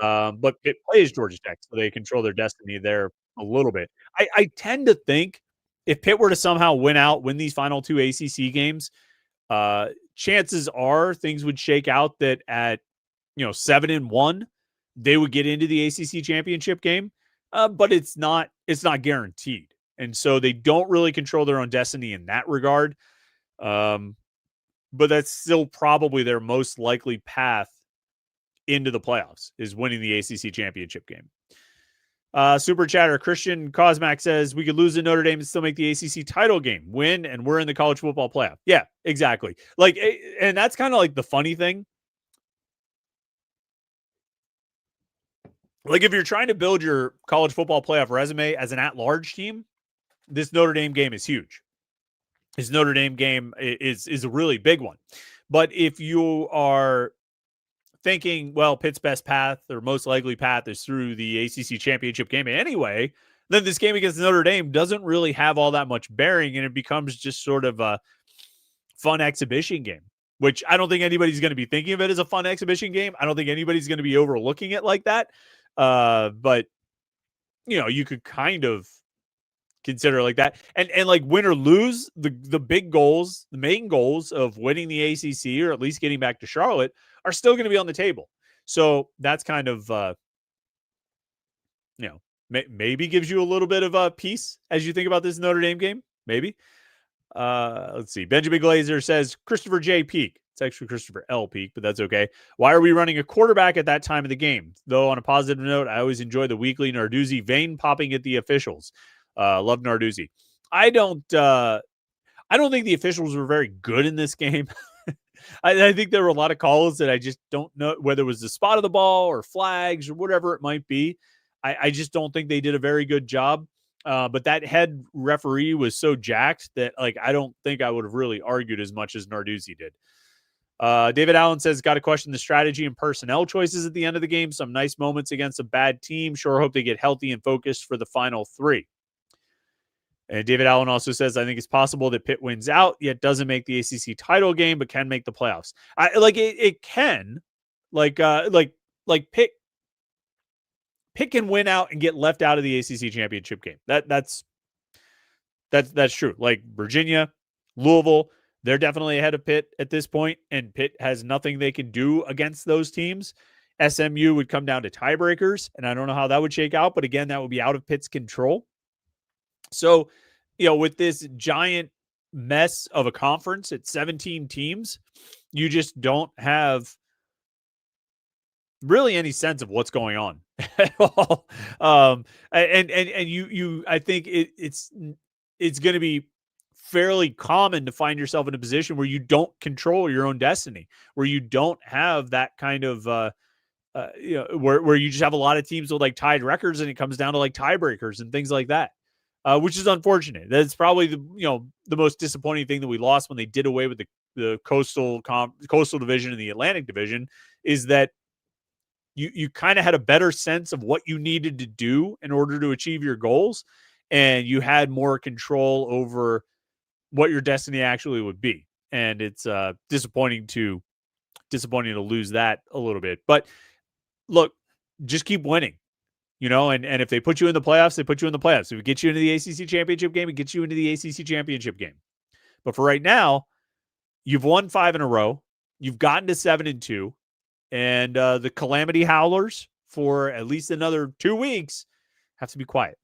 But Pitt plays Georgia Tech, so they control their destiny there a little bit. I tend to think if Pitt were to somehow win these final 2 ACC games, chances are things would shake out that at 7-1, they would get into the ACC championship game. But it's not guaranteed, and so they don't really control their own destiny in that regard. But that's still probably their most likely path into the playoffs is winning the ACC championship game. Super chatter Christian Cosmac says we could lose to Notre Dame and still make the ACC title game, win, and we're in the college football playoff. Yeah, exactly. Like, and that's kind of like the funny thing. Like, if you're trying to build your college football playoff resume as an at-large team, this Notre Dame game is huge. This Notre Dame game is a really big one. But if you are thinking, well, Pitt's best path or most likely path is through the ACC championship game anyway, then this game against Notre Dame doesn't really have all that much bearing, and it becomes just sort of a fun exhibition game, which I don't think anybody's going to be thinking of it as a fun exhibition game. I don't think anybody's going to be overlooking it like that. But, you could kind of consider it like that. And like win or lose, the big goals, the main goals of winning the ACC or at least getting back to Charlotte are still going to be on the table. So that's kind of, maybe gives you a little bit of peace as you think about this Notre Dame game. Maybe. Let's see. Benjamin Glazer says Christopher J. Peak. It's actually Christopher L. Peak, but that's okay. Why are we running a quarterback at that time of the game? Though on a positive note, I always enjoy the weekly Narduzzi vein popping at the officials. Love Narduzzi. I don't think the officials were very good in this game. I think there were a lot of calls that I just don't know whether it was the spot of the ball or flags or whatever it might be. I just don't think they did a very good job. But that head referee was so jacked that like I don't think I would have really argued as much as Narduzzi did. David Allen says, got to question the strategy and personnel choices at the end of the game. Some nice moments against a bad team. Sure hope they get healthy and focused for the final three. And David Allen also says, I think it's possible that Pitt wins out, yet doesn't make the ACC title game, but can make the playoffs. It can. Like Pitt can win out and get left out of the ACC championship game. That's true. Like Virginia, Louisville, they're definitely ahead of Pitt at this point, and Pitt has nothing they can do against those teams. SMU would come down to tiebreakers, and I don't know how that would shake out, but again, that would be out of Pitt's control. So, with this giant mess of a conference at 17 teams, you just don't have really any sense of what's going on at all. I think it's going to be fairly common to find yourself in a position where you don't control your own destiny, where you don't have that kind of, where you just have a lot of teams with like tied records and it comes down to like tiebreakers and things like that, which is unfortunate. That's probably the most disappointing thing that we lost when they did away with the coastal division and the Atlantic division is that you kind of had a better sense of what you needed to do in order to achieve your goals. And you had more control over what your destiny actually would be. And it's disappointing to lose that a little bit. But look, just keep winning, and if they put you in the playoffs, they put you in the playoffs. If it gets you into the ACC championship game, it gets you into the ACC championship game. But for right now, you've won 5 in a row. You've gotten to 7-2. And the Calamity Howlers for at least another 2 weeks have to be quiet.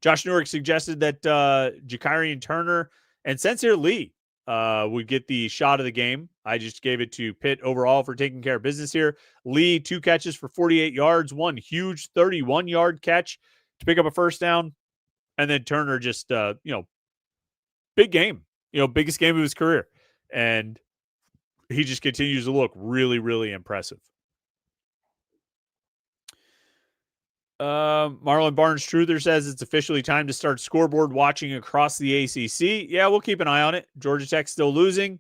Josh Newark suggested that Jakarian Turner and Sincere Lee would get the shot of the game. I just gave it to Pitt overall for taking care of business here. Lee, 2 catches for 48 yards, 1 huge 31-yard catch to pick up a first down. And then Turner just, big game, biggest game of his career. And he just continues to look really, really impressive. Marlon Barnes Truther says it's officially time to start scoreboard watching across the ACC. Yeah, we'll keep an eye on it. Georgia Tech's still losing,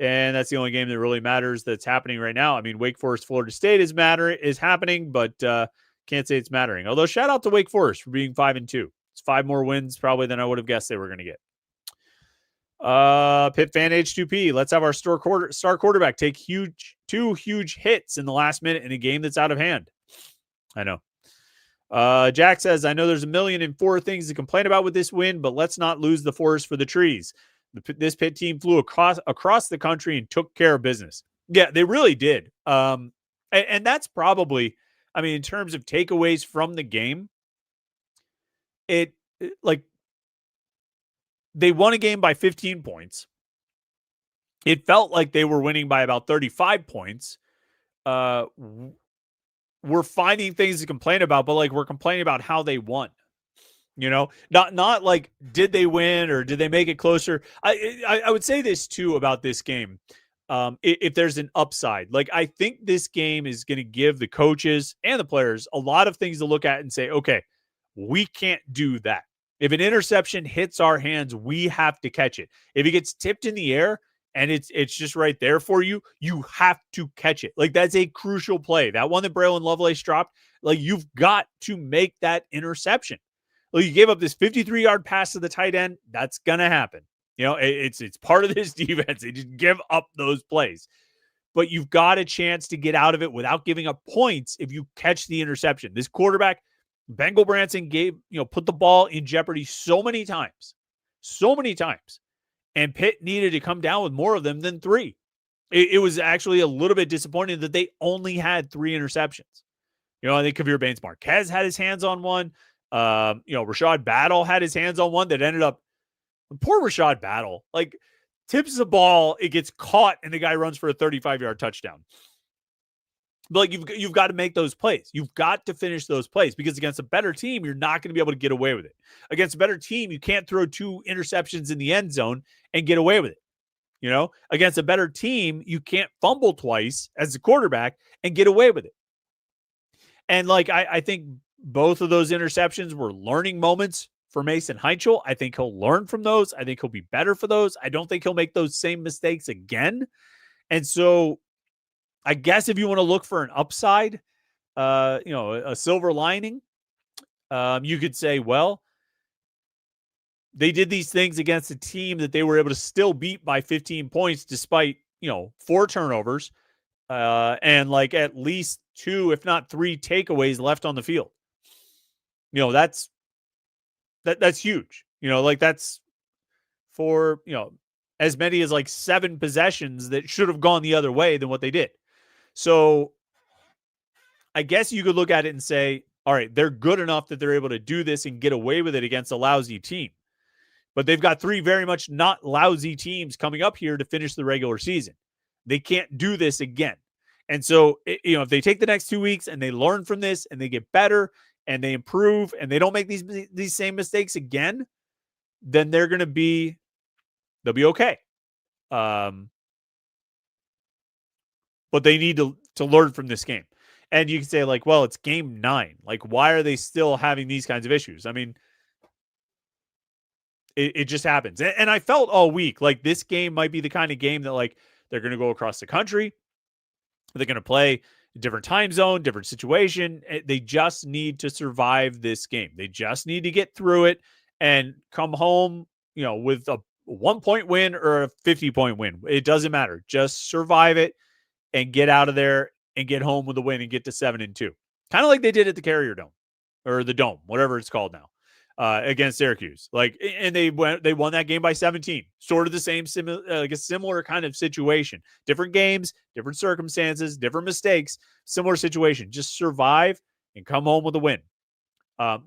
and that's the only game that really matters that's happening right now. I mean, Wake Forest, Florida State is happening, but can't say it's mattering. Although, shout out to Wake Forest for being 5-2. It's 5 more wins probably than I would have guessed they were going to get. Pitt fan H2P. Let's have our star quarterback take 2 huge hits in the last minute in a game that's out of hand. I know. Jack says, I know there's 1,004,000 things to complain about with this win, but let's not lose the forest for the trees. This Pitt team flew across the country and took care of business. Yeah, they really did. And that's probably, in terms of takeaways from the game, they won a game by 15 points. It felt like they were winning by about 35 points. We're finding things to complain about, but we're complaining about how they won. Not like did they win or did they make it closer. I would say this too about this game. If there's an upside, I think this game is going to give the coaches and the players a lot of things to look at and say, okay, we can't do that. If an interception hits our hands, we have to catch it. If it gets tipped in the air and it's just right there for you, you have to catch it. That's a crucial play. That one that Braylon Lovelace dropped, you've got to make that interception. You gave up this 53-yard pass to the tight end. That's going to happen. It's part of this defense. They just give up those plays. But you've got a chance to get out of it without giving up points if you catch the interception. This quarterback, Bengal Branson, put the ball in jeopardy so many times, and Pitt needed to come down with more of them than 3. It was actually a little bit disappointing that they only had 3 interceptions. I think Kavir Baines-Marquez had his hands on one. Rashad Battle had his hands on one that ended up, poor Rashad Battle, tips the ball, it gets caught, and the guy runs for a 35-yard touchdown. But you've got to make those plays. You've got to finish those plays because against a better team, you're not going to be able to get away with it. Against a better team, you can't throw 2 interceptions in the end zone and get away with it. Against a better team, you can't fumble twice as a quarterback and get away with it. And like, I think both of those interceptions were learning moments for Mason Heinchel. I think he'll learn from those. I think he'll be better for those. I don't think he'll make those same mistakes again. And so I guess if you want to look for an upside, a silver lining, you could say, well, they did these things against a team that they were able to still beat by 15 points despite, 4 turnovers and like at least 2, if not 3 takeaways left on the field. That's huge. Like that's for, as many as like 7 possessions that should have gone the other way than what they did. So I guess you could look at it and say, all right, they're good enough that they're able to do this and get away with it against a lousy team. But they've got 3 very much not lousy teams coming up here to finish the regular season. They can't do this again. And so, if they take the next 2 weeks and they learn from this and they get better and they improve and they don't make these same mistakes again, then they'll be okay. But they need to learn from this game. And you can say like, well, it's game 9. Like, why are they still having these kinds of issues? I mean, it just happens. And I felt all week like this game might be the kind of game that like they're going to go across the country. They're going to play a different time zone, different situation. They just need to survive this game. They just need to get through it and come home, with a 1-point win or a 50-point win. It doesn't matter. Just survive it and get out of there and get home with a win and get to 7-2. Kind of like they did at the Carrier Dome or the Dome, whatever it's called now. Against Syracuse, and they won that game by 17. Sort of the same, like a similar kind of situation. Different games, different circumstances, different mistakes. Similar situation. Just survive and come home with a win.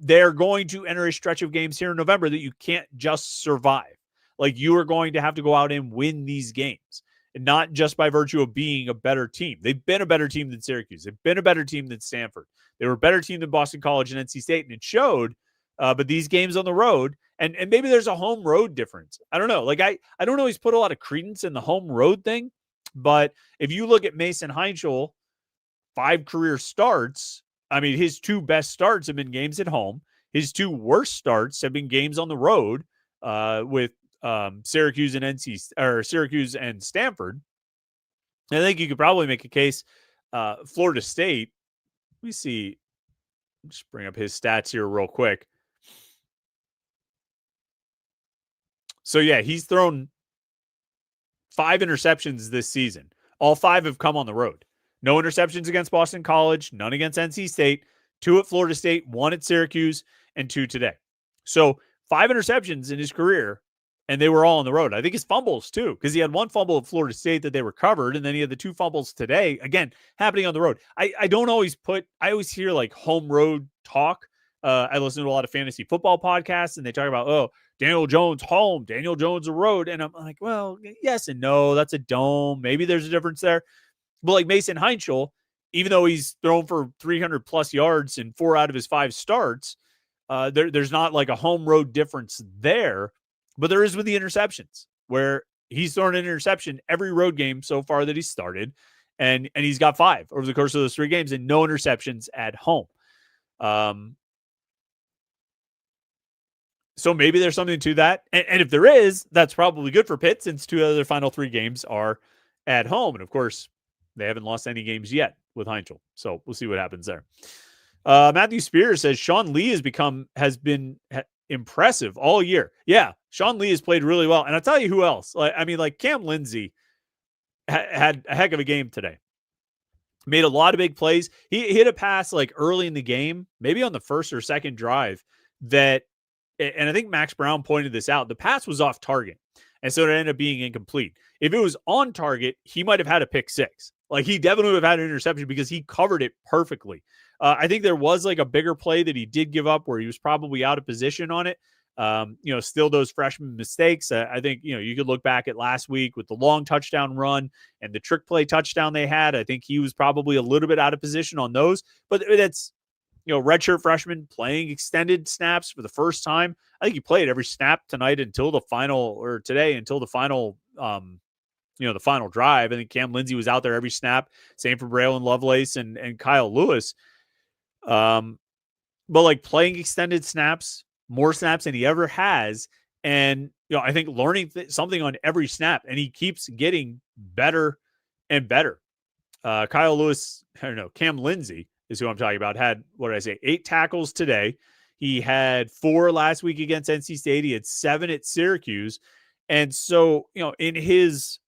They're going to enter a stretch of games here in November that you can't just survive. Like you are going to have to go out and win these games, and not just by virtue of being a better team. They've been a better team than Syracuse. They've been a better team than Stanford. They were a better team than Boston College and NC State, and it showed. But these games on the road, and maybe there's a home road difference. I don't know. Like I don't always put a lot of credence in the home road thing, but if you look at Mason Heinchel, 5 career starts, I mean, his 2 best starts have been games at home. His 2 worst starts have been games on the road with Syracuse and Stanford. And I think you could probably make a case. Florida State. Let me see. Just bring up his stats here real quick. So, yeah, he's thrown 5 interceptions this season. All 5 have come on the road. No interceptions against Boston College, none against NC State, 2 at Florida State, 1 at Syracuse, and 2 today. So 5 interceptions in his career, and they were all on the road. I think his fumbles, too, because he had 1 fumble at Florida State that they recovered, and then he had the 2 fumbles today, again, happening on the road. I always hear, like, home road talk. I listen to a lot of fantasy football podcasts, and they talk about, Daniel Jones home, Daniel Jones a road. And I'm like, well, yes and no. That's a dome. Maybe there's a difference there. But like Mason Heinchel, even though he's thrown for 300-plus yards in 4 out of his 5 starts, there's not like a home road difference there. But there is with the interceptions, where he's thrown an interception every road game so far that he's started. And he's got 5 over the course of those 3 games and no interceptions at home. So maybe there's something to that. And if there is, that's probably good for Pitt since 2 of their final 3 games are at home. And of course, they haven't lost any games yet with Heinchel. So we'll see what happens there. Matthew Spears says Sean Lee has been impressive all year. Yeah, Sean Lee has played really well. And I'll tell you who else. Like Cam Lindsey had a heck of a game today. Made a lot of big plays. He hit a pass like early in the game, maybe on the first or second drive that, and I think Max Brown pointed this out, the pass was off target. And so it ended up being incomplete. If it was on target, he might have had a pick 6. Like he definitely would have had an interception because he covered it perfectly. I think there was like a bigger play that he did give up where he was probably out of position on it. Still those freshman mistakes. I think, you could look back at last week with the long touchdown run and the trick play touchdown they had. I think he was probably a little bit out of position on those, but that's, redshirt freshman playing extended snaps for the first time. I think he played every snap tonight until the final the final drive. I think Cam Lindsey was out there every snap. Same for Braylon Lovelace and Kyle Lewis. But like playing extended snaps, more snaps than he ever has. And, I think learning something on every snap, and he keeps getting better and better. Kyle Lewis, Cam Lindsey is who I'm talking about, had, 8 tackles today. He had 4 last week against NC State. He had 7 at Syracuse. And so, in his,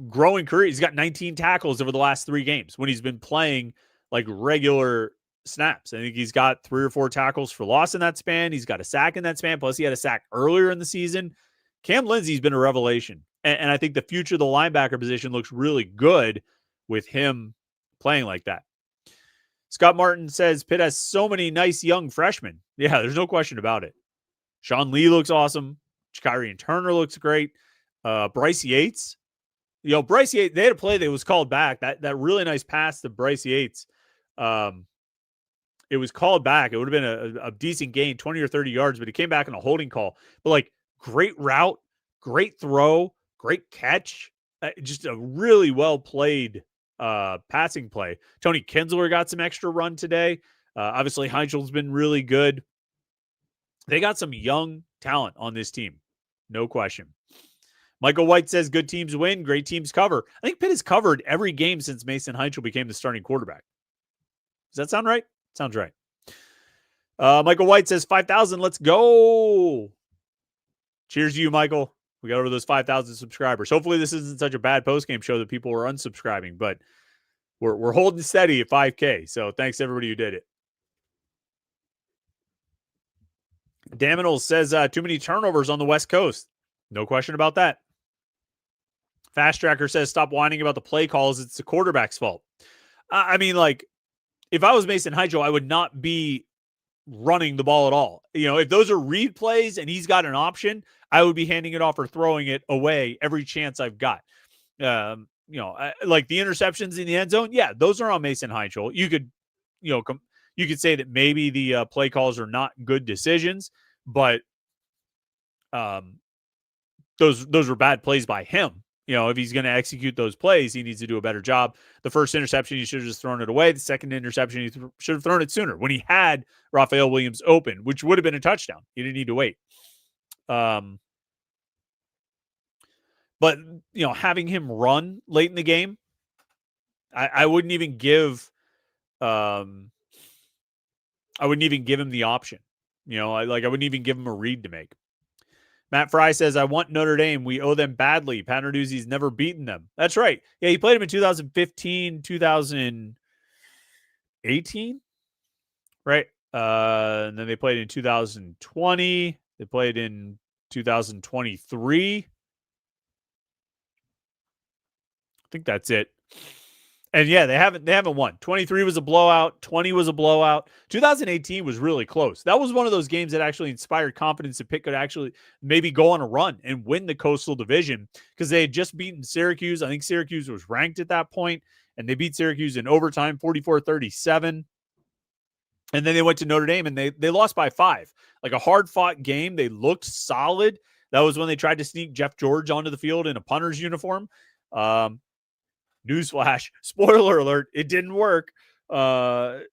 growing career, he's got 19 tackles over the last 3 games when he's been playing like regular snaps. I think he's got 3 or 4 tackles for loss in that span. He's got a sack in that span. Plus, he had a sack earlier in the season. Cam Lindsey's been a revelation. And I think the future of the linebacker position looks really good with him playing like that. Scott Martin says Pitt has so many nice young freshmen. Yeah, there's no question about it. Sean Lee looks awesome. Kyrian Turner looks great. Bryce Yates. Bryce Yates, they had a play that was called back. That really nice pass to Bryce Yates. It was called back. It would have been a decent gain, 20 or 30 yards, but it came back on a holding call. But like, great route, great throw, great catch. Just a really well played passing play. Tony Kinsler got some extra run today. Obviously, Heinchel's been really good. They got some young talent on this team. No question. Michael White says good teams win, great teams cover. I think Pitt has covered every game since Mason Heinchel became the starting quarterback. Does that sound right? Sounds right. Michael White says 5,000. Let's go. Cheers to you, Michael. We got over those 5,000 subscribers. Hopefully this isn't such a bad postgame show that people are unsubscribing, but we're holding steady at 5K. So thanks to everybody who did it. Daminal says too many turnovers on the West Coast. No question about that. Fast Tracker says stop whining about the play calls. It's the quarterback's fault. I mean, like, if I was Mason Heinchel, I would not be running the ball at all. If those are read plays and he's got an option, I would be handing it off or throwing it away every chance I've got. Like the interceptions in the end zone. Yeah, those are on Mason Heinchel. You could, you could say that maybe the play calls are not good decisions, but those were bad plays by him. If he's going to execute those plays, he needs to do a better job. The first interception, he should have just thrown it away. The second interception, he should have thrown it sooner when he had Raphael Williams open, which would have been a touchdown. He didn't need to wait. But, having him run late in the game, I wouldn't even give him the option. I wouldn't even give him a read to make. Matt Fry says, I want Notre Dame. We owe them badly. Pat Narduzzi's never beaten them. That's right. Yeah, he played him in 2015, 2018, right? And then they played in 2020. They played in 2023. I think that's it. And yeah, they haven't won. 23 was a blowout. 20 was a blowout. 2018 was really close. That was one of those games that actually inspired confidence that Pitt could actually maybe go on a run and win the Coastal Division because they had just beaten Syracuse. I think Syracuse was ranked at that point, and they beat Syracuse in overtime, 44-37. And then they went to Notre Dame, and they lost by 5. Like a hard-fought game. They looked solid. That was when they tried to sneak Jeff George onto the field in a punter's uniform. Newsflash, spoiler alert, it didn't work. But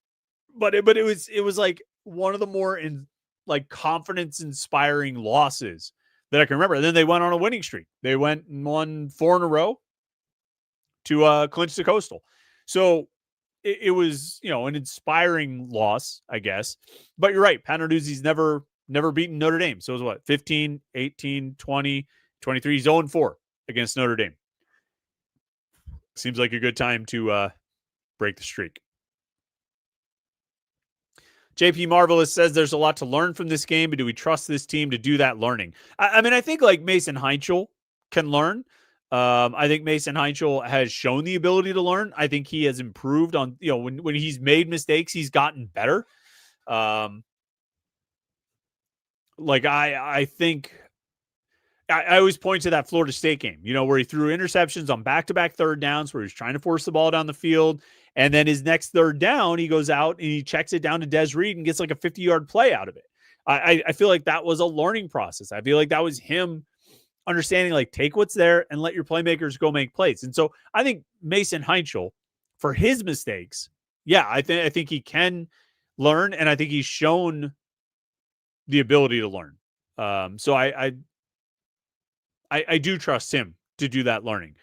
it was like one of the more confidence inspiring losses that I can remember. And then they went on a winning streak. They went and won 4 in a row to clinch the Coastal. So it was, an inspiring loss, I guess. But you're right. Pat Narduzzi's never beaten Notre Dame. So it was what, 15, 18, 20, 23. He's 0-4 against Notre Dame. Seems like a good time to break the streak. JP Marvelous says there's a lot to learn from this game, but do we trust this team to do that learning? I mean, I think like Mason Heinchel can learn. I think Mason Heinchel has shown the ability to learn. I think he has improved on, when he's made mistakes, he's gotten better. I think I always point to that Florida State game, where he threw interceptions on back-to-back third downs where he's trying to force the ball down the field. And then his next third down, he goes out and he checks it down to Des Reed and gets like a 50-yard play out of it. I feel like that was a learning process. I feel like that was him understanding, like, take what's there and let your playmakers go make plays. And so I think Mason Heinchel, for his mistakes, yeah, I think he can learn, and I think he's shown the ability to learn. So I do trust him to do that learning.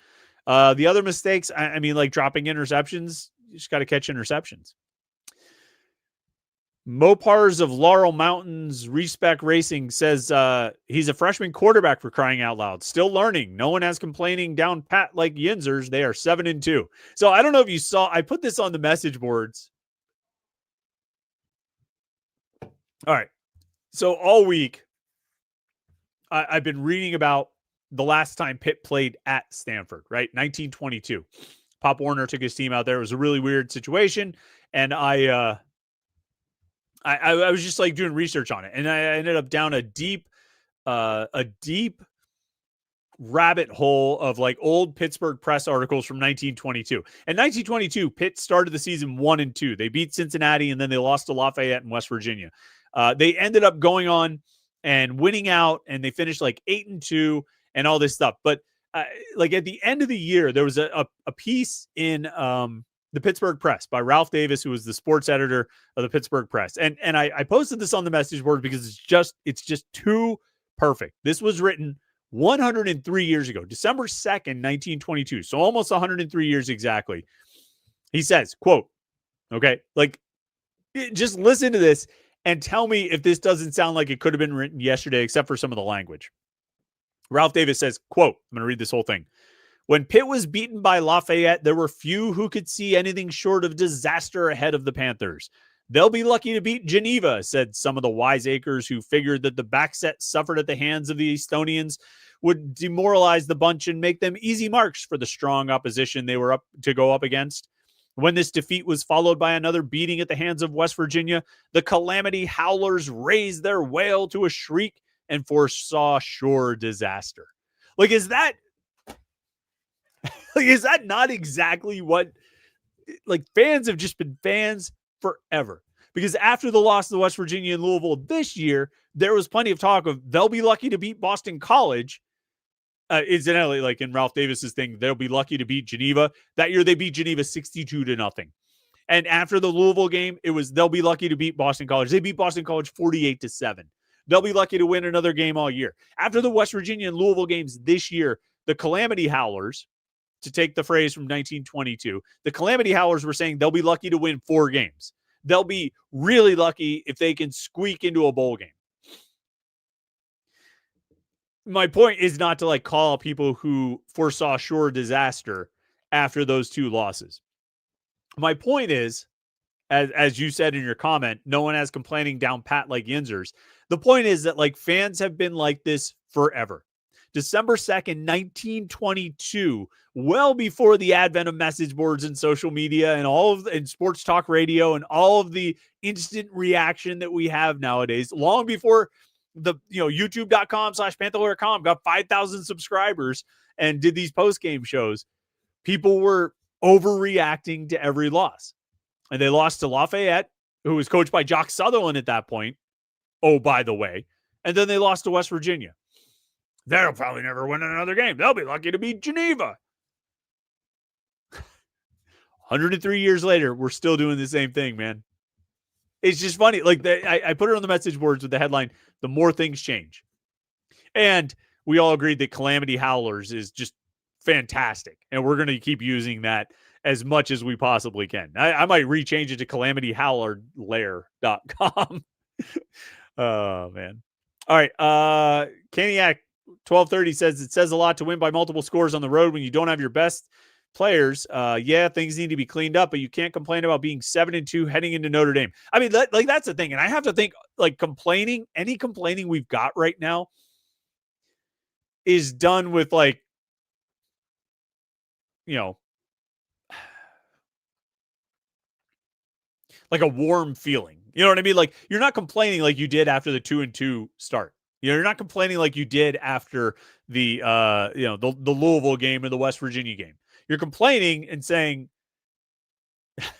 The other mistakes, I mean, like dropping interceptions, you just got to catch interceptions. Mopars of Laurel Mountains Respec Racing says he's a freshman quarterback, for crying out loud. Still learning. No one has complaining down pat like Yinzers. They are 7-2. So I don't know if you saw, I put this on the message boards. All right. So all week, I've been reading about the last time Pitt played at Stanford, right? 1922. Pop Warner took his team out there. It was a really weird situation. And I was just like doing research on it, and I ended up down a deep rabbit hole of like old Pittsburgh Press articles from 1922. In 1922, Pitt started the season 1-2. They beat Cincinnati, and then they lost to Lafayette in West Virginia. They ended up going on and winning out, and they finished like 8-2 and all this stuff. But like at the end of the year, there was a piece in the Pittsburgh Press by Ralph Davis, who was the sports editor of the Pittsburgh Press. And I posted this on the message board because it's just too perfect. This was written 103 years ago, December 2nd, 1922. So almost 103 years exactly. He says, quote, okay, like just listen to this and tell me if this doesn't sound like it could have been written yesterday, except for some of the language. Ralph Davis says, quote, I'm going to read this whole thing. When Pitt was beaten by Lafayette, there were few who could see anything short of disaster ahead of the Panthers. They'll be lucky to beat Geneva, said some of the wiseacres who figured that the backset suffered at the hands of the Estonians would demoralize the bunch and make them easy marks for the strong opposition they were up to go up against. When this defeat was followed by another beating at the hands of West Virginia, the Calamity Howlers raised their wail to a shriek and foresaw sure disaster. Like, is that not exactly what, like, fans have just been fans forever? Because after the loss to West Virginia and Louisville this year, there was plenty of talk of they'll be lucky to beat Boston College. Incidentally, like in Ralph Davis's thing, they'll be lucky to beat Geneva. That year they beat Geneva 62-0. And after the Louisville game, it was they'll be lucky to beat Boston College. They beat Boston College 48-7. They'll be lucky to win another game all year. After the West Virginia and Louisville games this year, the Calamity Howlers, to take the phrase from 1922, the Calamity Howlers were saying they'll be lucky to win 4 games. They'll be really lucky if they can squeak into a bowl game. My point is not to like call people who foresaw sure disaster after those 2 losses. My point is, as you said in your comment, no one has complaining down pat like Yinzers. The point is that like fans have been like this forever. December 2nd, 1922, well before the advent of message boards and social media and and sports talk radio and all of the instant reaction that we have nowadays, long before the, youtube.com/Panther-Lair.com got 5,000 subscribers and did these post-game shows, people were overreacting to every loss. And they lost to Lafayette, who was coached by Jock Sutherland at that point. Oh, by the way. And then they lost to West Virginia. They'll probably never win another game. They'll be lucky to beat Geneva. 103 years later, we're still doing the same thing, man. It's just funny. Like I put it on the message boards with the headline, "The More Things Change." And we all agreed that Calamity Howlers is just fantastic. And we're going to keep using that as much as we possibly can. I might rechange it to Panther-Lair.com. Oh, man. All right. Caniac 1230 says it says a lot to win by multiple scores on the road when you don't have your best players. Yeah, things need to be cleaned up, but you can't complain about being 7-2 heading into Notre Dame. I mean, that's the thing. And I have to think, like, any complaining we've got right now is done with, like, like a warm feeling. You know what I mean? Like, you're not complaining like you did after the 2-2 start. You're not complaining like you did after the the Louisville game or the West Virginia game. You're complaining and saying,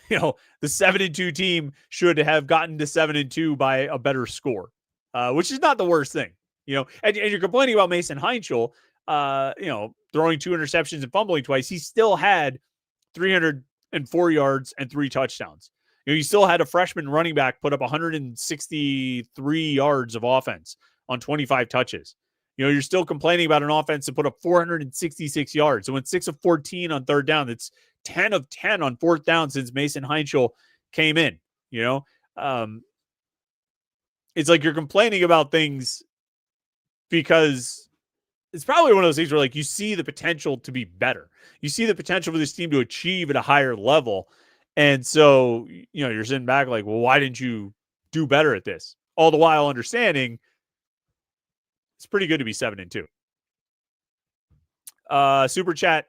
the 7-2 team should have gotten to 7-2 by a better score, which is not the worst thing. And you're complaining about Mason Heinschel, throwing 2 interceptions and fumbling twice. He still had 300 and 4 yards and 3 touchdowns. You still had a freshman running back put up 163 yards of offense on 25 touches. You're still complaining about an offense that put up 466 yards. So went 6 of 14 on third down. It's 10 of 10 on fourth down since Mason Heinchel came in. It's like you're complaining about things because it's probably one of those things where like you see the potential to be better. You see the potential for this team to achieve at a higher level. And so, you're sitting back like, well, why didn't you do better at this? All the while understanding it's pretty good to be 7-2. Super chat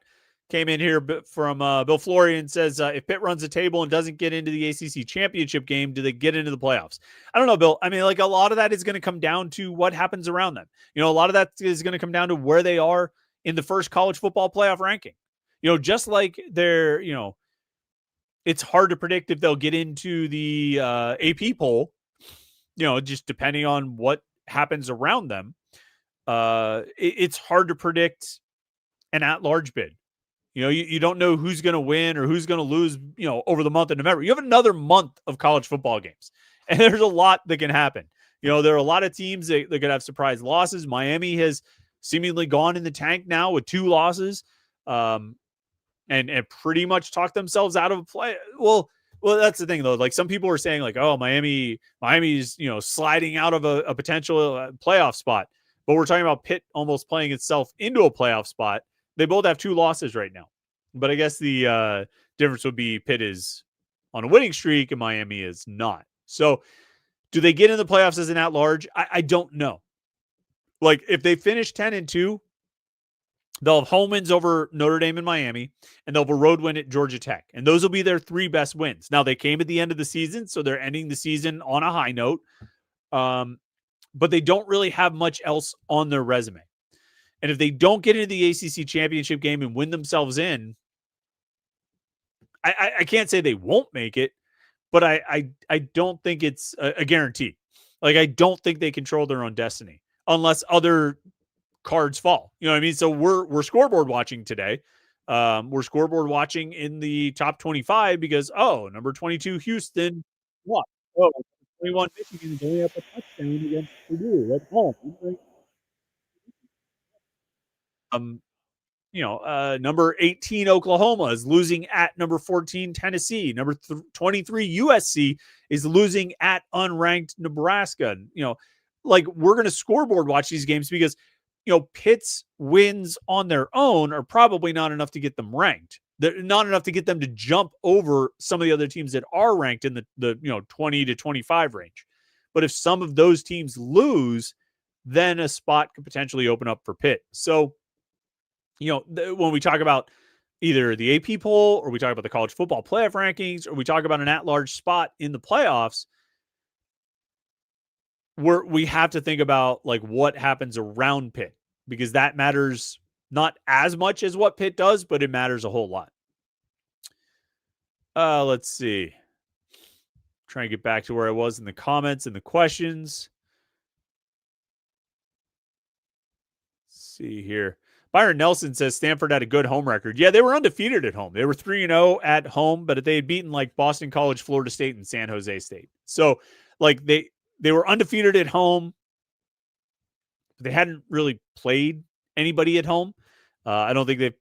came in here from Bill Florian, says, if Pitt runs the table and doesn't get into the ACC championship game, do they get into the playoffs? I don't know, Bill. I mean, like a lot of that is going to come down to what happens around them. A lot of that is going to come down to where they are in the first college football playoff ranking. Just like they're, it's hard to predict if they'll get into the AP poll, just depending on what happens around them. It's hard to predict an at-large bid. You don't know who's going to win or who's going to lose, over the month of November. You have another month of college football games, and there's a lot that can happen. There are a lot of teams that could have surprise losses. Miami has seemingly gone in the tank now with 2 losses, and pretty much talked themselves out of a play. Well, that's the thing though. Like some people are saying like, oh, Miami's, sliding out of a potential playoff spot. But we're talking about Pitt almost playing itself into a playoff spot. They both have 2 losses right now. But I guess the difference would be Pitt is on a winning streak and Miami is not. So do they get in the playoffs as an at-large? I don't know. Like if they finish 10-2, they'll have home wins over Notre Dame and Miami, and they'll have a road win at Georgia Tech. And those will be their 3 best wins. Now, they came at the end of the season, so they're ending the season on a high note. But they don't really have much else on their resume. And if they don't get into the ACC championship game and win themselves in, I can't say they won't make it, but I don't think it's a guarantee. Like, I don't think they control their own destiny unless other cards fall. You know what I mean? So we're scoreboard watching today. We're scoreboard watching in the top 25 because, number 22, Houston won. 21, Michigan is only up a touchdown against Purdue at home. Number 18, Oklahoma is losing at number 14, Tennessee. Number 23, USC is losing at unranked Nebraska. Like we're going to scoreboard watch these games because, Pitt's wins on their own are probably not enough to get them ranked. They're not enough to get them to jump over some of the other teams that are ranked in the 20 to 25 range. But if some of those teams lose, then a spot could potentially open up for Pitt. So, when we talk about either the AP poll or we talk about the college football playoff rankings or we talk about an at-large spot in the playoffs, we have to think about like what happens around Pitt because that matters not as much as what Pitt does, but it matters a whole lot. Let's see. Trying to get back to where I was in the comments and the questions. Let's see here. Byron Nelson says Stanford had a good home record. Yeah, they were undefeated at home. They were 3-0 at home, but they had beaten like Boston College, Florida State, and San Jose State. So like they were undefeated at home. They hadn't really played anybody at home. I don't think they've,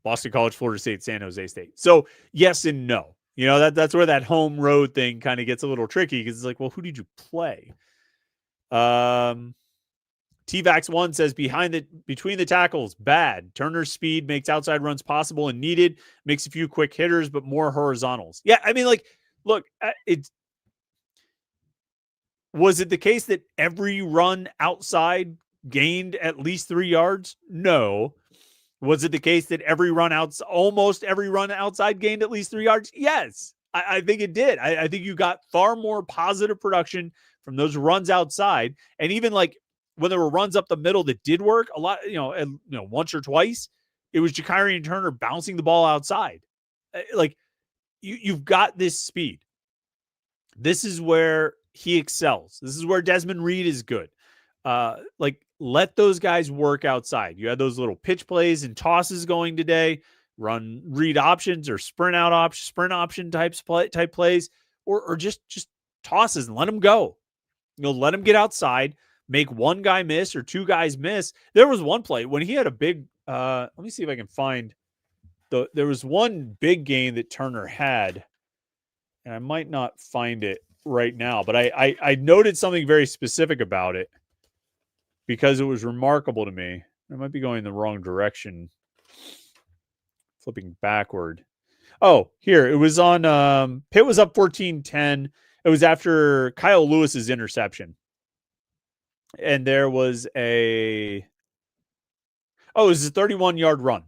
Boston College, Florida State, San Jose State. So yes and no. That's where that home road thing kind of gets a little tricky because it's like, well, who did you play? TVAX1 says between the tackles, bad. Turner's speed makes outside runs possible and needed, makes a few quick hitters, but more horizontals. Yeah, I mean, like, look, was it the case that every run outside gained at least 3 yards? No. Was it the case that almost every run outside gained at least 3 yards? Yes, I think it did. I think you got far more positive production from those runs outside. And even like when there were runs up the middle that did work a lot, once or twice, it was Jakiri and Turner bouncing the ball outside. Like you've got this speed. This is where he excels. This is where Desmond Reed is good. Let those guys work outside. You had those little pitch plays and tosses going today run read options or sprint option type plays, or just tosses and let them go. Let him get outside, make one guy miss or two guys miss. There was one play when he had a big, let me see if I can find there was one big game that Turner had, and I might not find it right now, but I noted something very specific about it because it was remarkable to me. I might be going the wrong direction, flipping backward. Oh, here, it was on, Pitt was up 14-10. It was after Kyle Lewis's interception. And there was it was a 31-yard run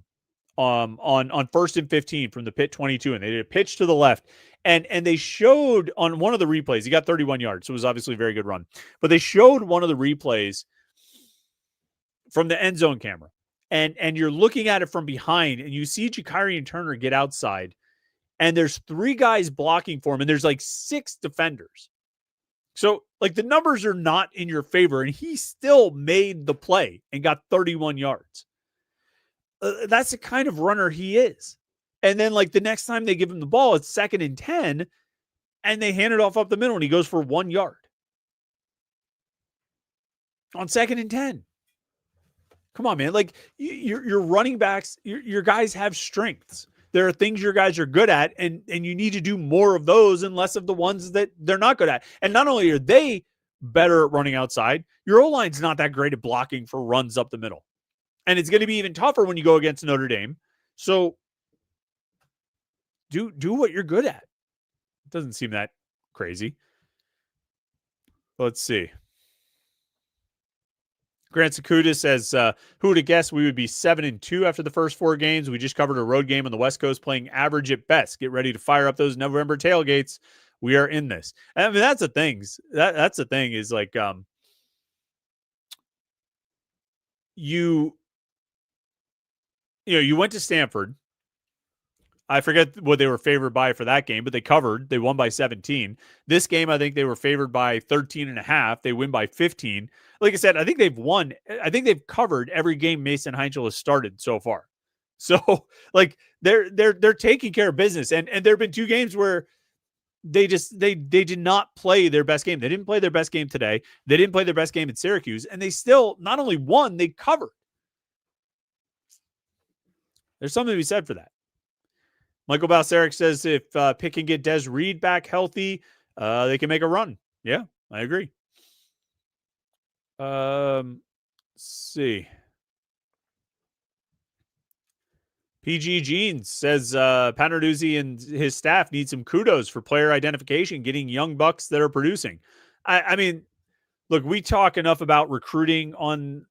on 1st and 15 from the Pitt 22, and they did a pitch to the left. And they showed on one of the replays, he got 31 yards, so it was obviously a very good run. But they showed one of the replays from the end zone camera. And you're looking at it from behind, and you see Jakarian Turner get outside, and there's 3 guys blocking for him, and there's like 6 defenders. So, like, the numbers are not in your favor, and he still made the play and got 31 yards. That's the kind of runner he is. And then, like, the next time they give him the ball, it's 2nd and 10, and they hand it off up the middle, and he goes for 1 yard. On 2nd and 10. Come on, man. Like, your running backs, your guys have strengths. There are things your guys are good at, and you need to do more of those and less of the ones that they're not good at. And not only are they better at running outside, your O-line's not that great at blocking for runs up the middle. And it's going to be even tougher when you go against Notre Dame. So do what you're good at. It doesn't seem that crazy. Let's see. Grant Sakuda says, who would have guessed we would be 7-2 after the first 4 games? We just covered a road game on the West Coast playing average at best. Get ready to fire up those November tailgates. We are in this. I mean, that's the thing. That's the thing is like, you went to Stanford. I forget what they were favored by for that game, but they covered. They won by 17. This game, I think they were favored by 13.5. They win by 15. Like I said, I think they've won. I think they've covered every game Mason Heinzel has started so far. So, like, they're taking care of business. And there have been 2 games where they did not play their best game. They didn't play their best game today. They didn't play their best game at Syracuse, and they still not only won, they covered. There's something to be said for that. Michael Balseric says if Pitt can get Des Reed back healthy, they can make a run. Yeah, I agree. Let's see. PG Jeans says Panarduzzi and his staff need some kudos for player identification, getting young bucks that are producing. I mean, look, we talk enough about recruiting on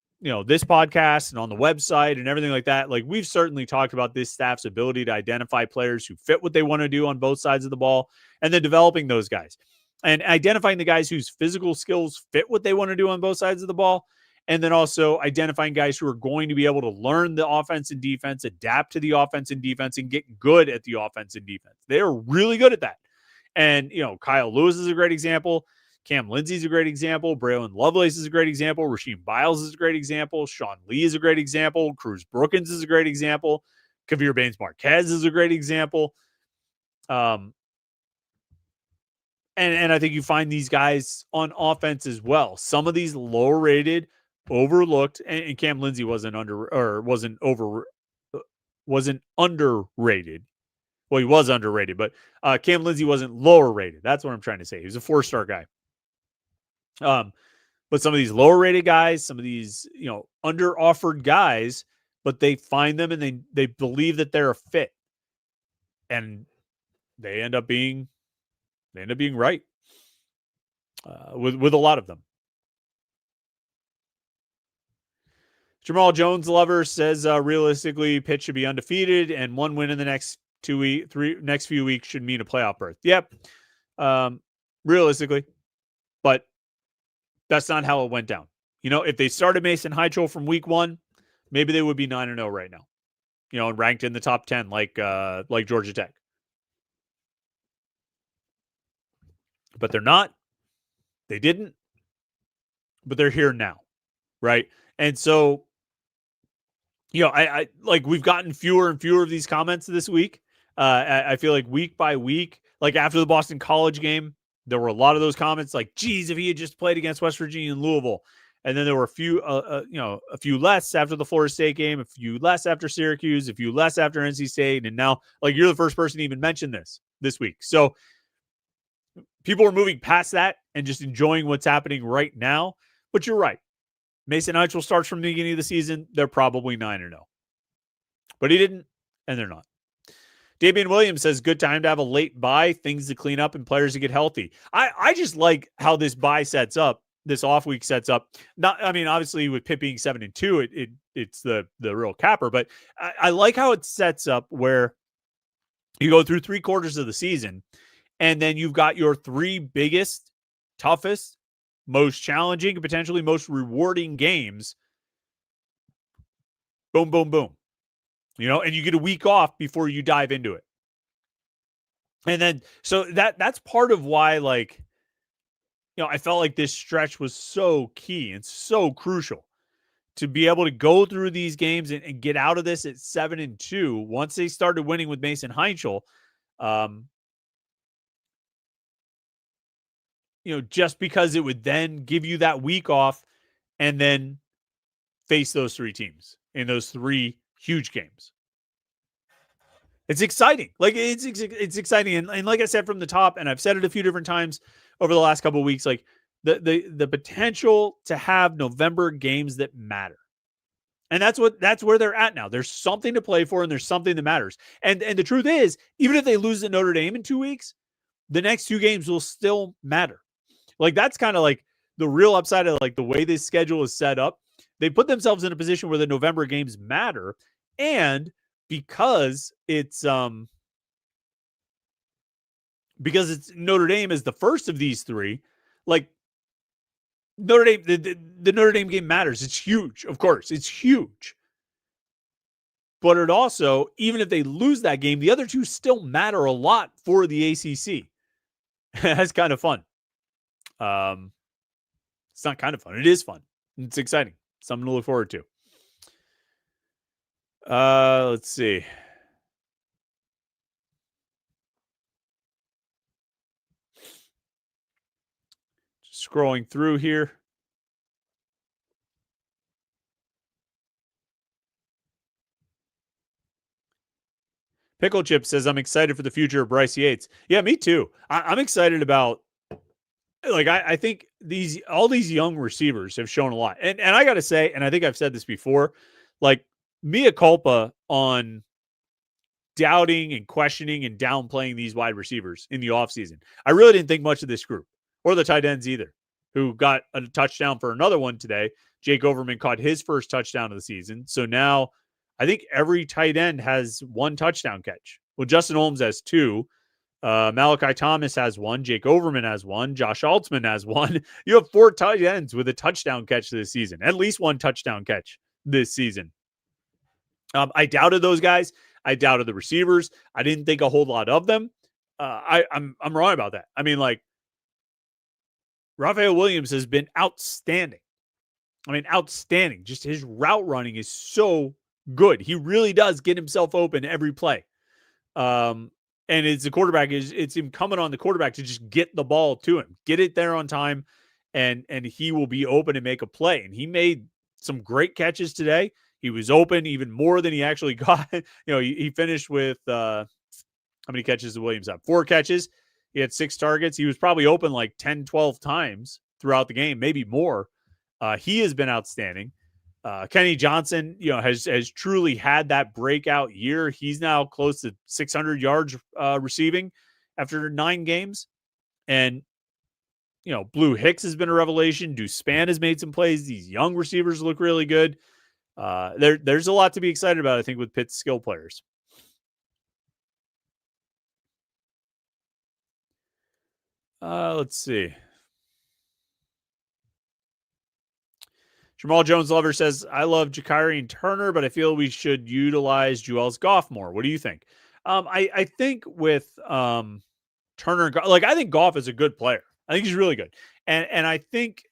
this podcast and on the website and everything like that. Like, we've certainly talked about this staff's ability to identify players who fit what they want to do on both sides of the ball, and then developing those guys and identifying the guys whose physical skills fit what they want to do on both sides of the ball. And then also identifying guys who are going to be able to learn the offense and defense, adapt to the offense and defense, and get good at the offense and defense. They are really good at that. And, Kyle Lewis is a great example. Cam Lindsey is a great example. Braylon Lovelace is a great example. Rasheem Biles is a great example. Sean Lee is a great example. Cruz Brookins is a great example. Kavir Baines-Marquez is a great example. And I think you find these guys on offense as well. Some of these lower rated, overlooked, and Cam Lindsey wasn't underrated. Well, he was underrated, but Cam Lindsey wasn't lower rated. That's what I'm trying to say. He was a 4-star guy. But some of these lower rated guys, some of these, under offered guys, but they find them and they believe that they're a fit, and they end up being right with a lot of them. Jamal Jones lover says realistically, Pitt should be undefeated, and 1 win in the next few weeks should mean a playoff berth. Yep, realistically, but that's not how it went down. If they started Mason Heinzel from week 1, maybe they would be 9-0 right now. And ranked in the top 10 like Georgia Tech. But they're not. They didn't. But they're here now, right? And so I like we've gotten fewer and fewer of these comments this week. I feel like week by week, like after the Boston College game, there were a lot of those comments like, geez, if he had just played against West Virginia and Louisville. And then there were a few less after the Florida State game, a few less after Syracuse, a few less after NC State. And now, like, you're the first person to even mention this week. So people are moving past that and just enjoying what's happening right now. But you're right. Mason Heichel starts from the beginning of the season. They're probably 9-0. But he didn't, and they're not. Damian Williams says, good time to have a late bye, things to clean up, and players to get healthy. I just like how this bye sets up, this off week sets up. Obviously with Pitt being 7-2, it's the real capper, but I like how it sets up where you go through 3 quarters of the season, and then you've got your 3 biggest, toughest, most challenging, and potentially most rewarding games. Boom, boom, boom. And you get a week off before you dive into it. And then, so that's part of why, like, I felt like this stretch was so key and so crucial to be able to go through these games and get out of this at 7-2. Once they started winning with Mason Heichel, just because it would then give you that week off and then face those 3 teams in those 3 huge games. It's exciting. Like it's exciting. And like I said from the top, and I've said it a few different times over the last couple of weeks, like the potential to have November games that matter. And that's where they're at now. There's something to play for and there's something that matters. And the truth is, even if they lose at Notre Dame in 2 weeks, the next 2 games will still matter. Like that's kind of like the real upside of like the way this schedule is set up. They put themselves in a position where the November games matter, and because it's Notre Dame is the first of these 3, like Notre Dame, the Notre Dame game matters. It's huge. Of course, it's huge. But it also, even if they lose that game, the other 2 still matter a lot for the ACC. That's kind of fun. It's not kind of fun. It is fun. It's exciting. Something to look forward to. Let's see. Just scrolling through here. Pickle Chip says, I'm excited for the future of Bryce Yates. Yeah, me too. I'm excited about, like, I think all these young receivers have shown a lot. And I got to say, and I think I've said this before, like, mea culpa on doubting and questioning and downplaying these wide receivers in the offseason. I really didn't think much of this group or the tight ends either, who got a touchdown for another one today. Jake Overman caught his first touchdown of the season. So now I think every tight end has 1 touchdown catch. Well, Justin Holmes has 2. Malachi Thomas has 1. Jake Overman has 1. Josh Altsman has 1. You have 4 tight ends with a touchdown catch this season. At least 1 touchdown catch this season. I doubted those guys. I doubted the receivers. I didn't think a whole lot of them. I'm wrong about that. I mean, like, Raphael Williams has been outstanding. Outstanding. Just his route running is so good. He really does get himself open every play. And it's the quarterback it's incumbent on the quarterback to just get the ball to him, get it there on time, and he will be open and make a play. And he made some great catches today. He was open even more than he actually got. He finished with how many catches did Williams have? 4 catches. He had 6 targets. He was probably open like 10, 12 times throughout the game, maybe more. He has been outstanding. Kenny Johnson, has truly had that breakout year. He's now close to 600 yards receiving after 9 games. And, Blue Hicks has been a revelation. Duspan has made some plays. These young receivers look really good. There's a lot to be excited about, I think, with Pitt's skill players. Let's see. Jamal Jones Lover says, I love Jakiri and Turner, but I feel we should utilize Juelz Goff more. What do you think? I think with Turner, like, I think Goff is a good player. I think he's really good. And I think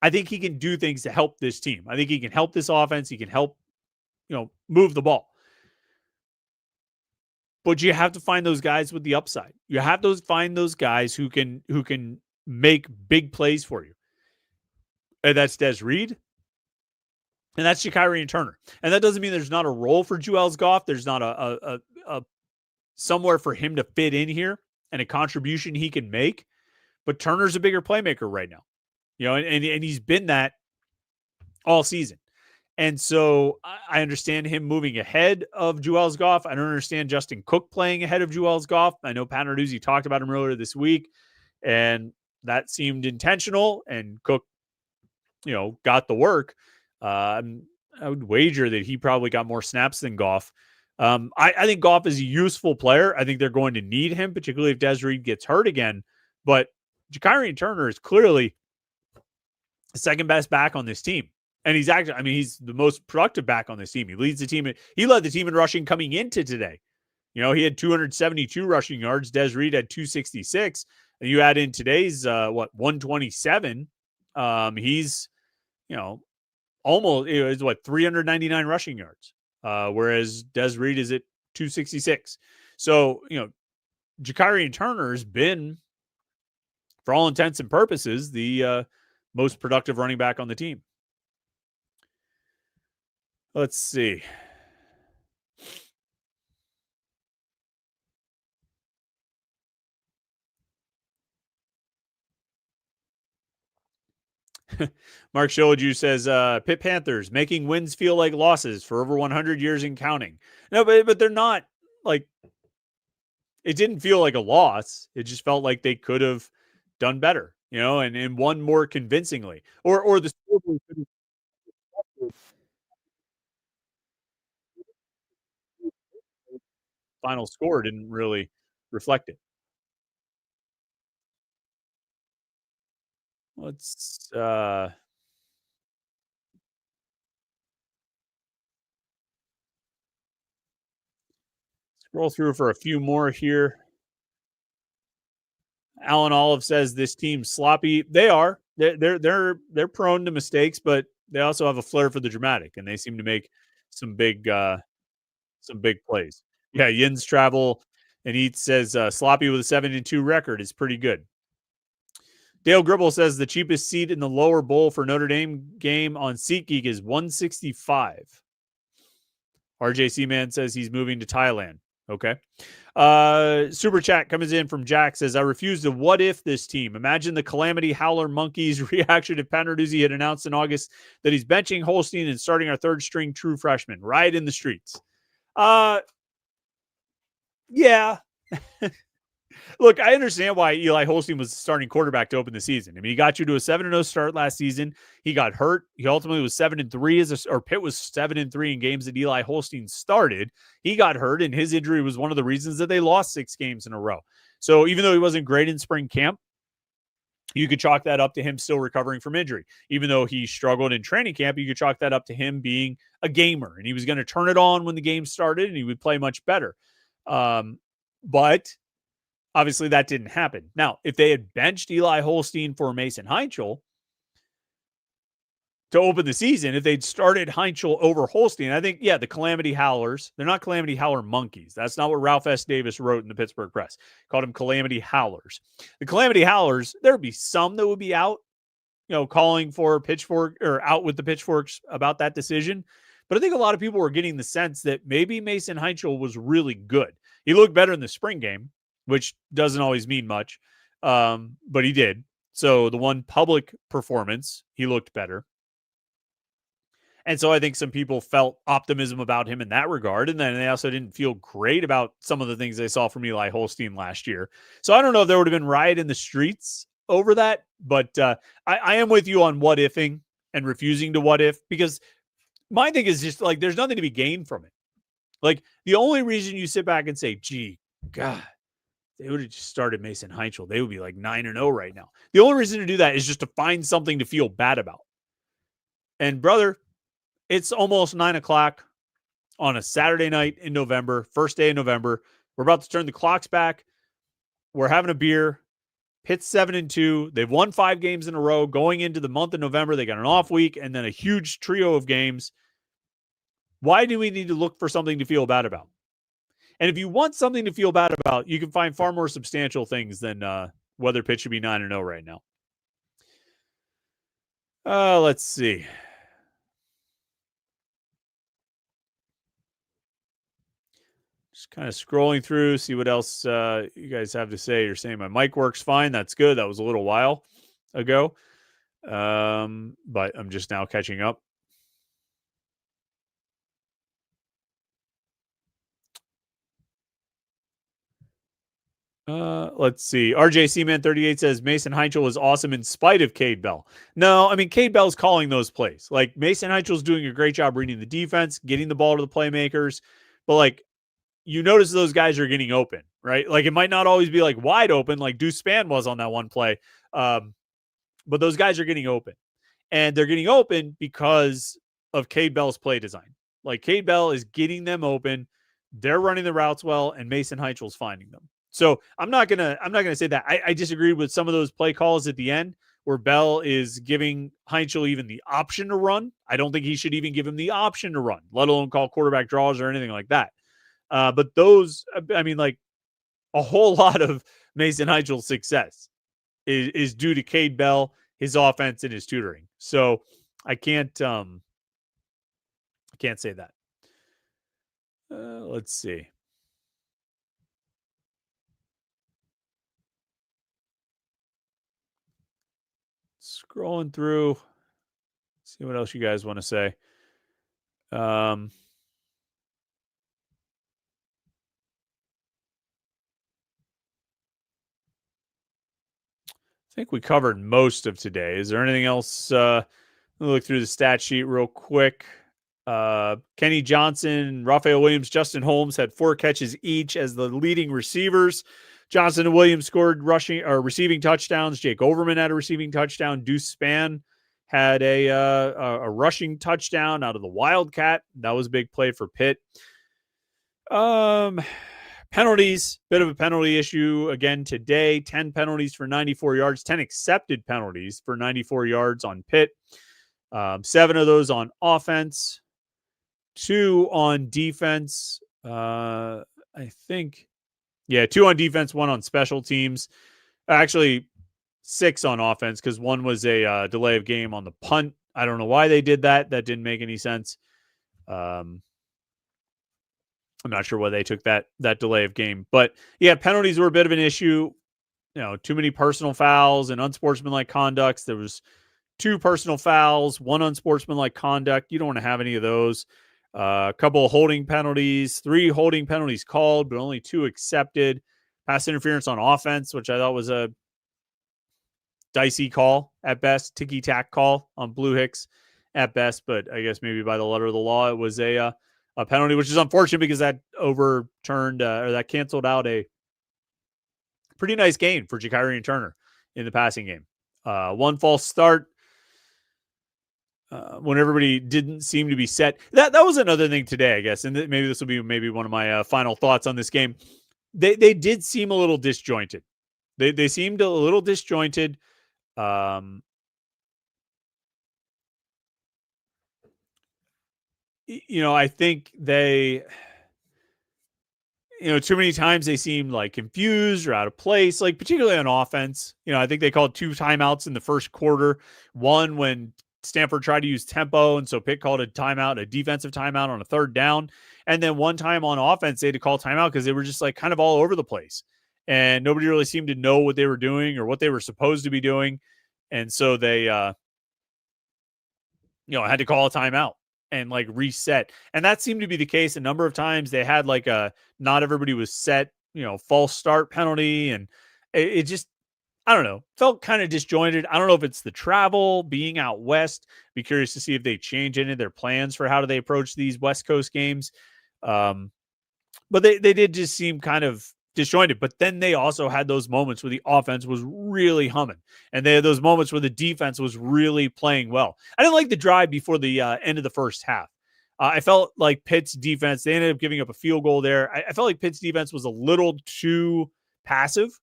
I think he can do things to help this team. I think he can help this offense. He can help, move the ball. But you have to find those guys with the upside. You have to find those guys who can make big plays for you. And that's Des Reed. And that's Ja'Kyrie and Turner. And that doesn't mean there's not a role for Juelz Goff. There's not a somewhere for him to fit in here and a contribution he can make. But Turner's a bigger playmaker right now. And he's been that all season. And so I understand him moving ahead of Juelz Goff. I don't understand Justin Cook playing ahead of Juelz Goff. I know Pat Narduzzi talked about him earlier this week, and that seemed intentional, and Cook, got the work. I would wager that he probably got more snaps than Goff. I think Goff is a useful player. I think they're going to need him, particularly if Des Reed gets hurt again. But Ja'Kyrie and Turner is clearly the second best back on this team. And he's he's the most productive back on this team. He leads the team. He led the team in rushing coming into today. He had 272 rushing yards. Des Reed had 266. And you add in today's, 127. He's, almost, 399 rushing yards. Whereas Des Reed is at 266. So, Ja'Kyrie and Turner has been, for all intents and purposes, the most productive running back on the team. Let's see. Mark Shilaju says, Pitt Panthers making wins feel like losses for over 100 years and counting. No, but they're not, like, it didn't feel like a loss. It just felt like they could have done better, and won more convincingly. Or the final score didn't really reflect it. Let's scroll through for a few more here. Alan Olive says this team's sloppy. They are. They're prone to mistakes, but they also have a flair for the dramatic, and they seem to make some big plays. Yeah, Yins Travel and Eats says sloppy with a 7-2 record is pretty good. Dale Gribble says the cheapest seat in the lower bowl for Notre Dame game on SeatGeek is $165. RJC Man says he's moving to Thailand. Okay. Super chat comes in from Jack, says, I refuse to what if this team. Imagine the Calamity Howler Monkeys reaction if Pat Narduzzi had announced in August that he's benching Holstein and starting our third string true freshman. Riot in the streets. Yeah. Look, I understand why Eli Holstein was the starting quarterback to open the season. I mean, he got you to a 7-0 start last season. He got hurt. He ultimately was 7-3 or Pitt was 7-3 in games that Eli Holstein started. He got hurt, and his injury was one of the reasons that they lost 6 games in a row. So even though he wasn't great in spring camp, you could chalk that up to him still recovering from injury. Even though he struggled in training camp, you could chalk that up to him being a gamer, and he was going to turn it on when the game started, and he would play much better. But obviously that didn't happen. Now, if they had benched Eli Holstein for Mason Heinchel to open the season, if they'd started Heinchel over Holstein, I think, the Calamity Howlers, they're not Calamity Howler Monkeys. That's not what Ralph S. Davis wrote in the Pittsburgh Press. Called them Calamity Howlers. The Calamity Howlers, there would be some that would be out, calling for pitchfork or out with the pitchforks about that decision. But I think a lot of people were getting the sense that maybe Mason Heinchel was really good. He looked better in the spring game, which doesn't always mean much, but he did. So the one public performance, he looked better. And so I think some people felt optimism about him in that regard. And then they also didn't feel great about some of the things they saw from Eli Holstein last year. So I don't know if there would have been riot in the streets over that, but I am with you on what ifing and refusing to what if, because my thing is just like, there's nothing to be gained from it. Like, the only reason you sit back and say, gee, God, they would have just started Mason Heinchel, they would be like 9-0 right now. The only reason to do that is just to find something to feel bad about. And brother, it's almost 9:00 on a Saturday night in November, first day of November. We're about to turn the clocks back. We're having a beer. Pitt's 7-2. They've won 5 games in a row going into the month of November. They got an off week and then a huge trio of games. Why do we need to look for something to feel bad about? And if you want something to feel bad about, you can find far more substantial things than whether Pitt should be 9-0 right now. Let's see. Just kind of scrolling through, see what else you guys have to say. You're saying my mic works fine. That's good. That was a little while ago. But I'm just now catching up. Let's see. RJ Seaman 38 says Mason Heinchel was awesome in spite of Cade Bell. No, I mean, Cade Bell's calling those plays. Like, Mason Heinchel's doing a great job reading the defense, getting the ball to the playmakers. But, like, you notice those guys are getting open, right? Like, it might not always be, like, wide open, like Deuce Spann was on that one play. But those guys are getting open. And they're getting open because of Cade Bell's play design. Like, Cade Bell is getting them open. They're running the routes well, and Mason Heinchel's finding them. So I'm not gonna say that. I disagreed with some of those play calls at the end where Bell is giving Heinchel even the option to run. I don't think he should even give him the option to run, let alone call quarterback draws or anything like that. But those, I mean, like, a whole lot of Mason Heinchel's success is due to Cade Bell, his offense, and his tutoring. So I can't say that. Let's see. Scrolling through, see what else you guys want to say. I think we covered most of today. Is there anything else? Let me look through the stat sheet real quick. Kenny Johnson, Raphael Williams, Justin Holmes had 4 catches each as the leading receivers. Johnson and Williams scored rushing or receiving touchdowns. Jake Overman had a receiving touchdown. Deuce Spann had a rushing touchdown out of the Wildcat. That was a big play for Pitt. Penalties, bit of a penalty issue again today. 10 penalties for 94 yards, 10 accepted penalties for 94 yards on Pitt. 7 of those on offense, 2 on defense. I think, 2 on defense, 1 on special teams. Actually, 6 on offense because 1 was a delay of game on the punt. I don't know why they did that. That didn't make any sense. I'm not sure why they took that delay of game. But, penalties were a bit of an issue. Too many personal fouls and unsportsmanlike conducts. There was 2 personal fouls, 1 unsportsmanlike conduct. You don't want to have any of those. A couple of holding penalties, 3 holding penalties called, but only 2 accepted. Pass interference on offense, which I thought was a dicey call at best, ticky-tack call on Blue Hicks at best, but I guess maybe by the letter of the law, it was a penalty, which is unfortunate because that overturned or that canceled out a pretty nice gain for Jakirian Turner in the passing game. 1 false start. When everybody didn't seem to be set. That was another thing today, I guess, and maybe this will be one of my final thoughts on this game. They did seem a little disjointed. They seemed a little disjointed. I think they, too many times they seemed like confused or out of place, like particularly on offense. I think they called 2 timeouts in the first quarter. One when Stanford tried to use tempo, and so Pitt called a timeout, a defensive timeout on a 3rd down. And then one time on offense, they had to call timeout because they were just like kind of all over the place. And nobody really seemed to know what they were doing or what they were supposed to be doing. And so they, had to call a timeout and like reset. And that seemed to be the case a number of times. They had like not everybody was set, false start penalty. And it just, I don't know, felt kind of disjointed. I don't know if it's the travel, being out west. Be curious to see if they change any of their plans for how do they approach these West Coast games. But they did just seem kind of disjointed. But then they also had those moments where the offense was really humming. And they had those moments where the defense was really playing well. I didn't like the drive before the end of the first half. I felt like Pitt's defense, they ended up giving up a field goal there. I felt like Pitt's defense was a little too passive.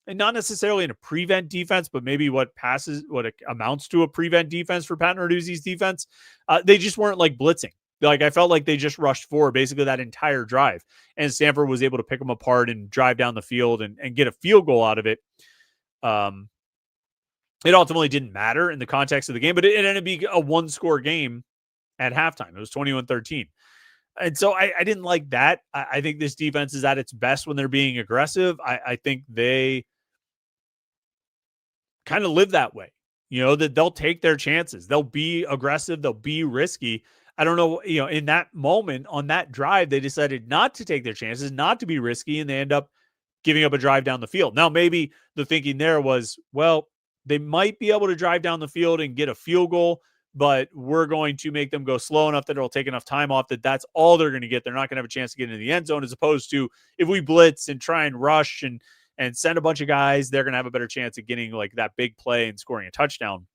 and not necessarily in a prevent defense, but maybe what it amounts to a prevent defense for Pat Narduzzi's defense. They just weren't like blitzing. Like I felt like they just rushed forward basically that entire drive, and Stanford was able to pick them apart and drive down the field and get a field goal out of it. It ultimately didn't matter in the context of the game, but it ended up being a one-score game at halftime. It was 21-13. And so I didn't like that. I think this defense is at its best when they're being aggressive. I think they kind of live that way, that they'll take their chances. They'll be aggressive. They'll be risky. I don't know, in that moment on that drive, they decided not to take their chances, not to be risky, and they end up giving up a drive down the field. Now, maybe the thinking there was, well, they might be able to drive down the field and get a field goal, but we're going to make them go slow enough that it'll take enough time off that that's all they're going to get. They're not going to have a chance to get into the end zone, as opposed to if we blitz and try and rush and send a bunch of guys, they're going to have a better chance of getting like that big play and scoring a touchdown,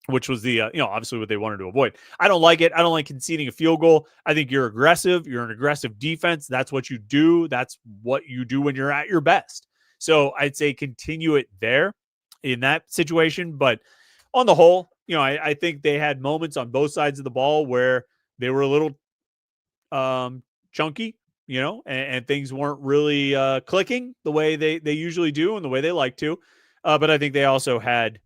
which was the, obviously what they wanted to avoid. I don't like it. I don't like conceding a field goal. I think you're aggressive. You're an aggressive defense. That's what you do. That's what you do when you're at your best. So I'd say continue it there in that situation. But on the whole, I think they had moments on both sides of the ball where they were a little chunky, and things weren't really clicking the way they usually do and the way they like to. But I think they also had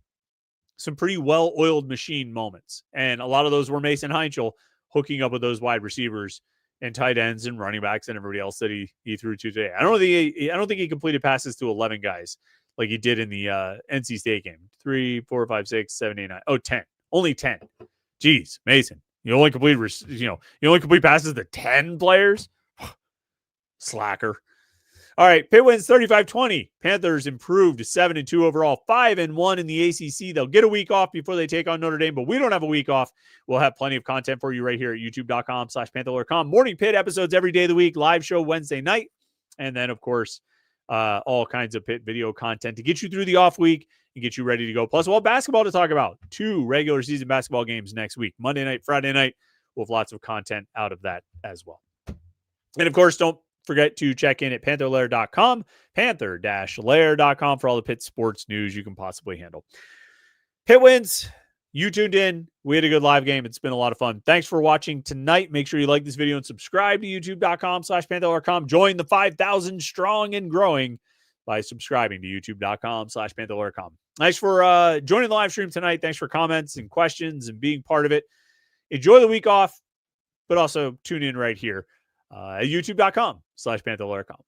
some pretty well-oiled machine moments. And a lot of those were Mason Heinchel hooking up with those wide receivers and tight ends and running backs and everybody else that he threw to today. I don't think he completed passes to 11 guys like he did in the NC State game. 3, 4, 5, 6, 7, 8, 9. Oh, 10. Only 10. Jeez, Mason. You only complete passes to 10 players? Slacker. All right, Pitt wins 35-20. Panthers improved to 7-2 overall, 5-1 in the ACC. They'll get a week off before they take on Notre Dame, but we don't have a week off. We'll have plenty of content for you right here at youtube.com/Panther-Lair.com. Morning Pitt episodes every day of the week, live show Wednesday night, and then, of course, all kinds of Pitt video content to get you through the off week and get you ready to go. Plus, we'll have basketball to talk about. 2 regular season basketball games next week, Monday night, Friday night. We'll have lots of content out of that as well. And, of course, don't forget to check in at Panther-Lair.com, Panther-Lair.com for all the Pitt sports news you can possibly handle. Pitt wins. You tuned in. We had a good live game. It's been a lot of fun. Thanks for watching tonight. Make sure you like this video and subscribe to youtube.com/Panther-Lair.com. Join the 5,000 strong and growing by subscribing to youtube.com/Panther-Lair.com. Thanks for joining the live stream tonight. Thanks for comments and questions and being part of it. Enjoy the week off, but also tune in right here at youtube.com/Panther-Lair.com.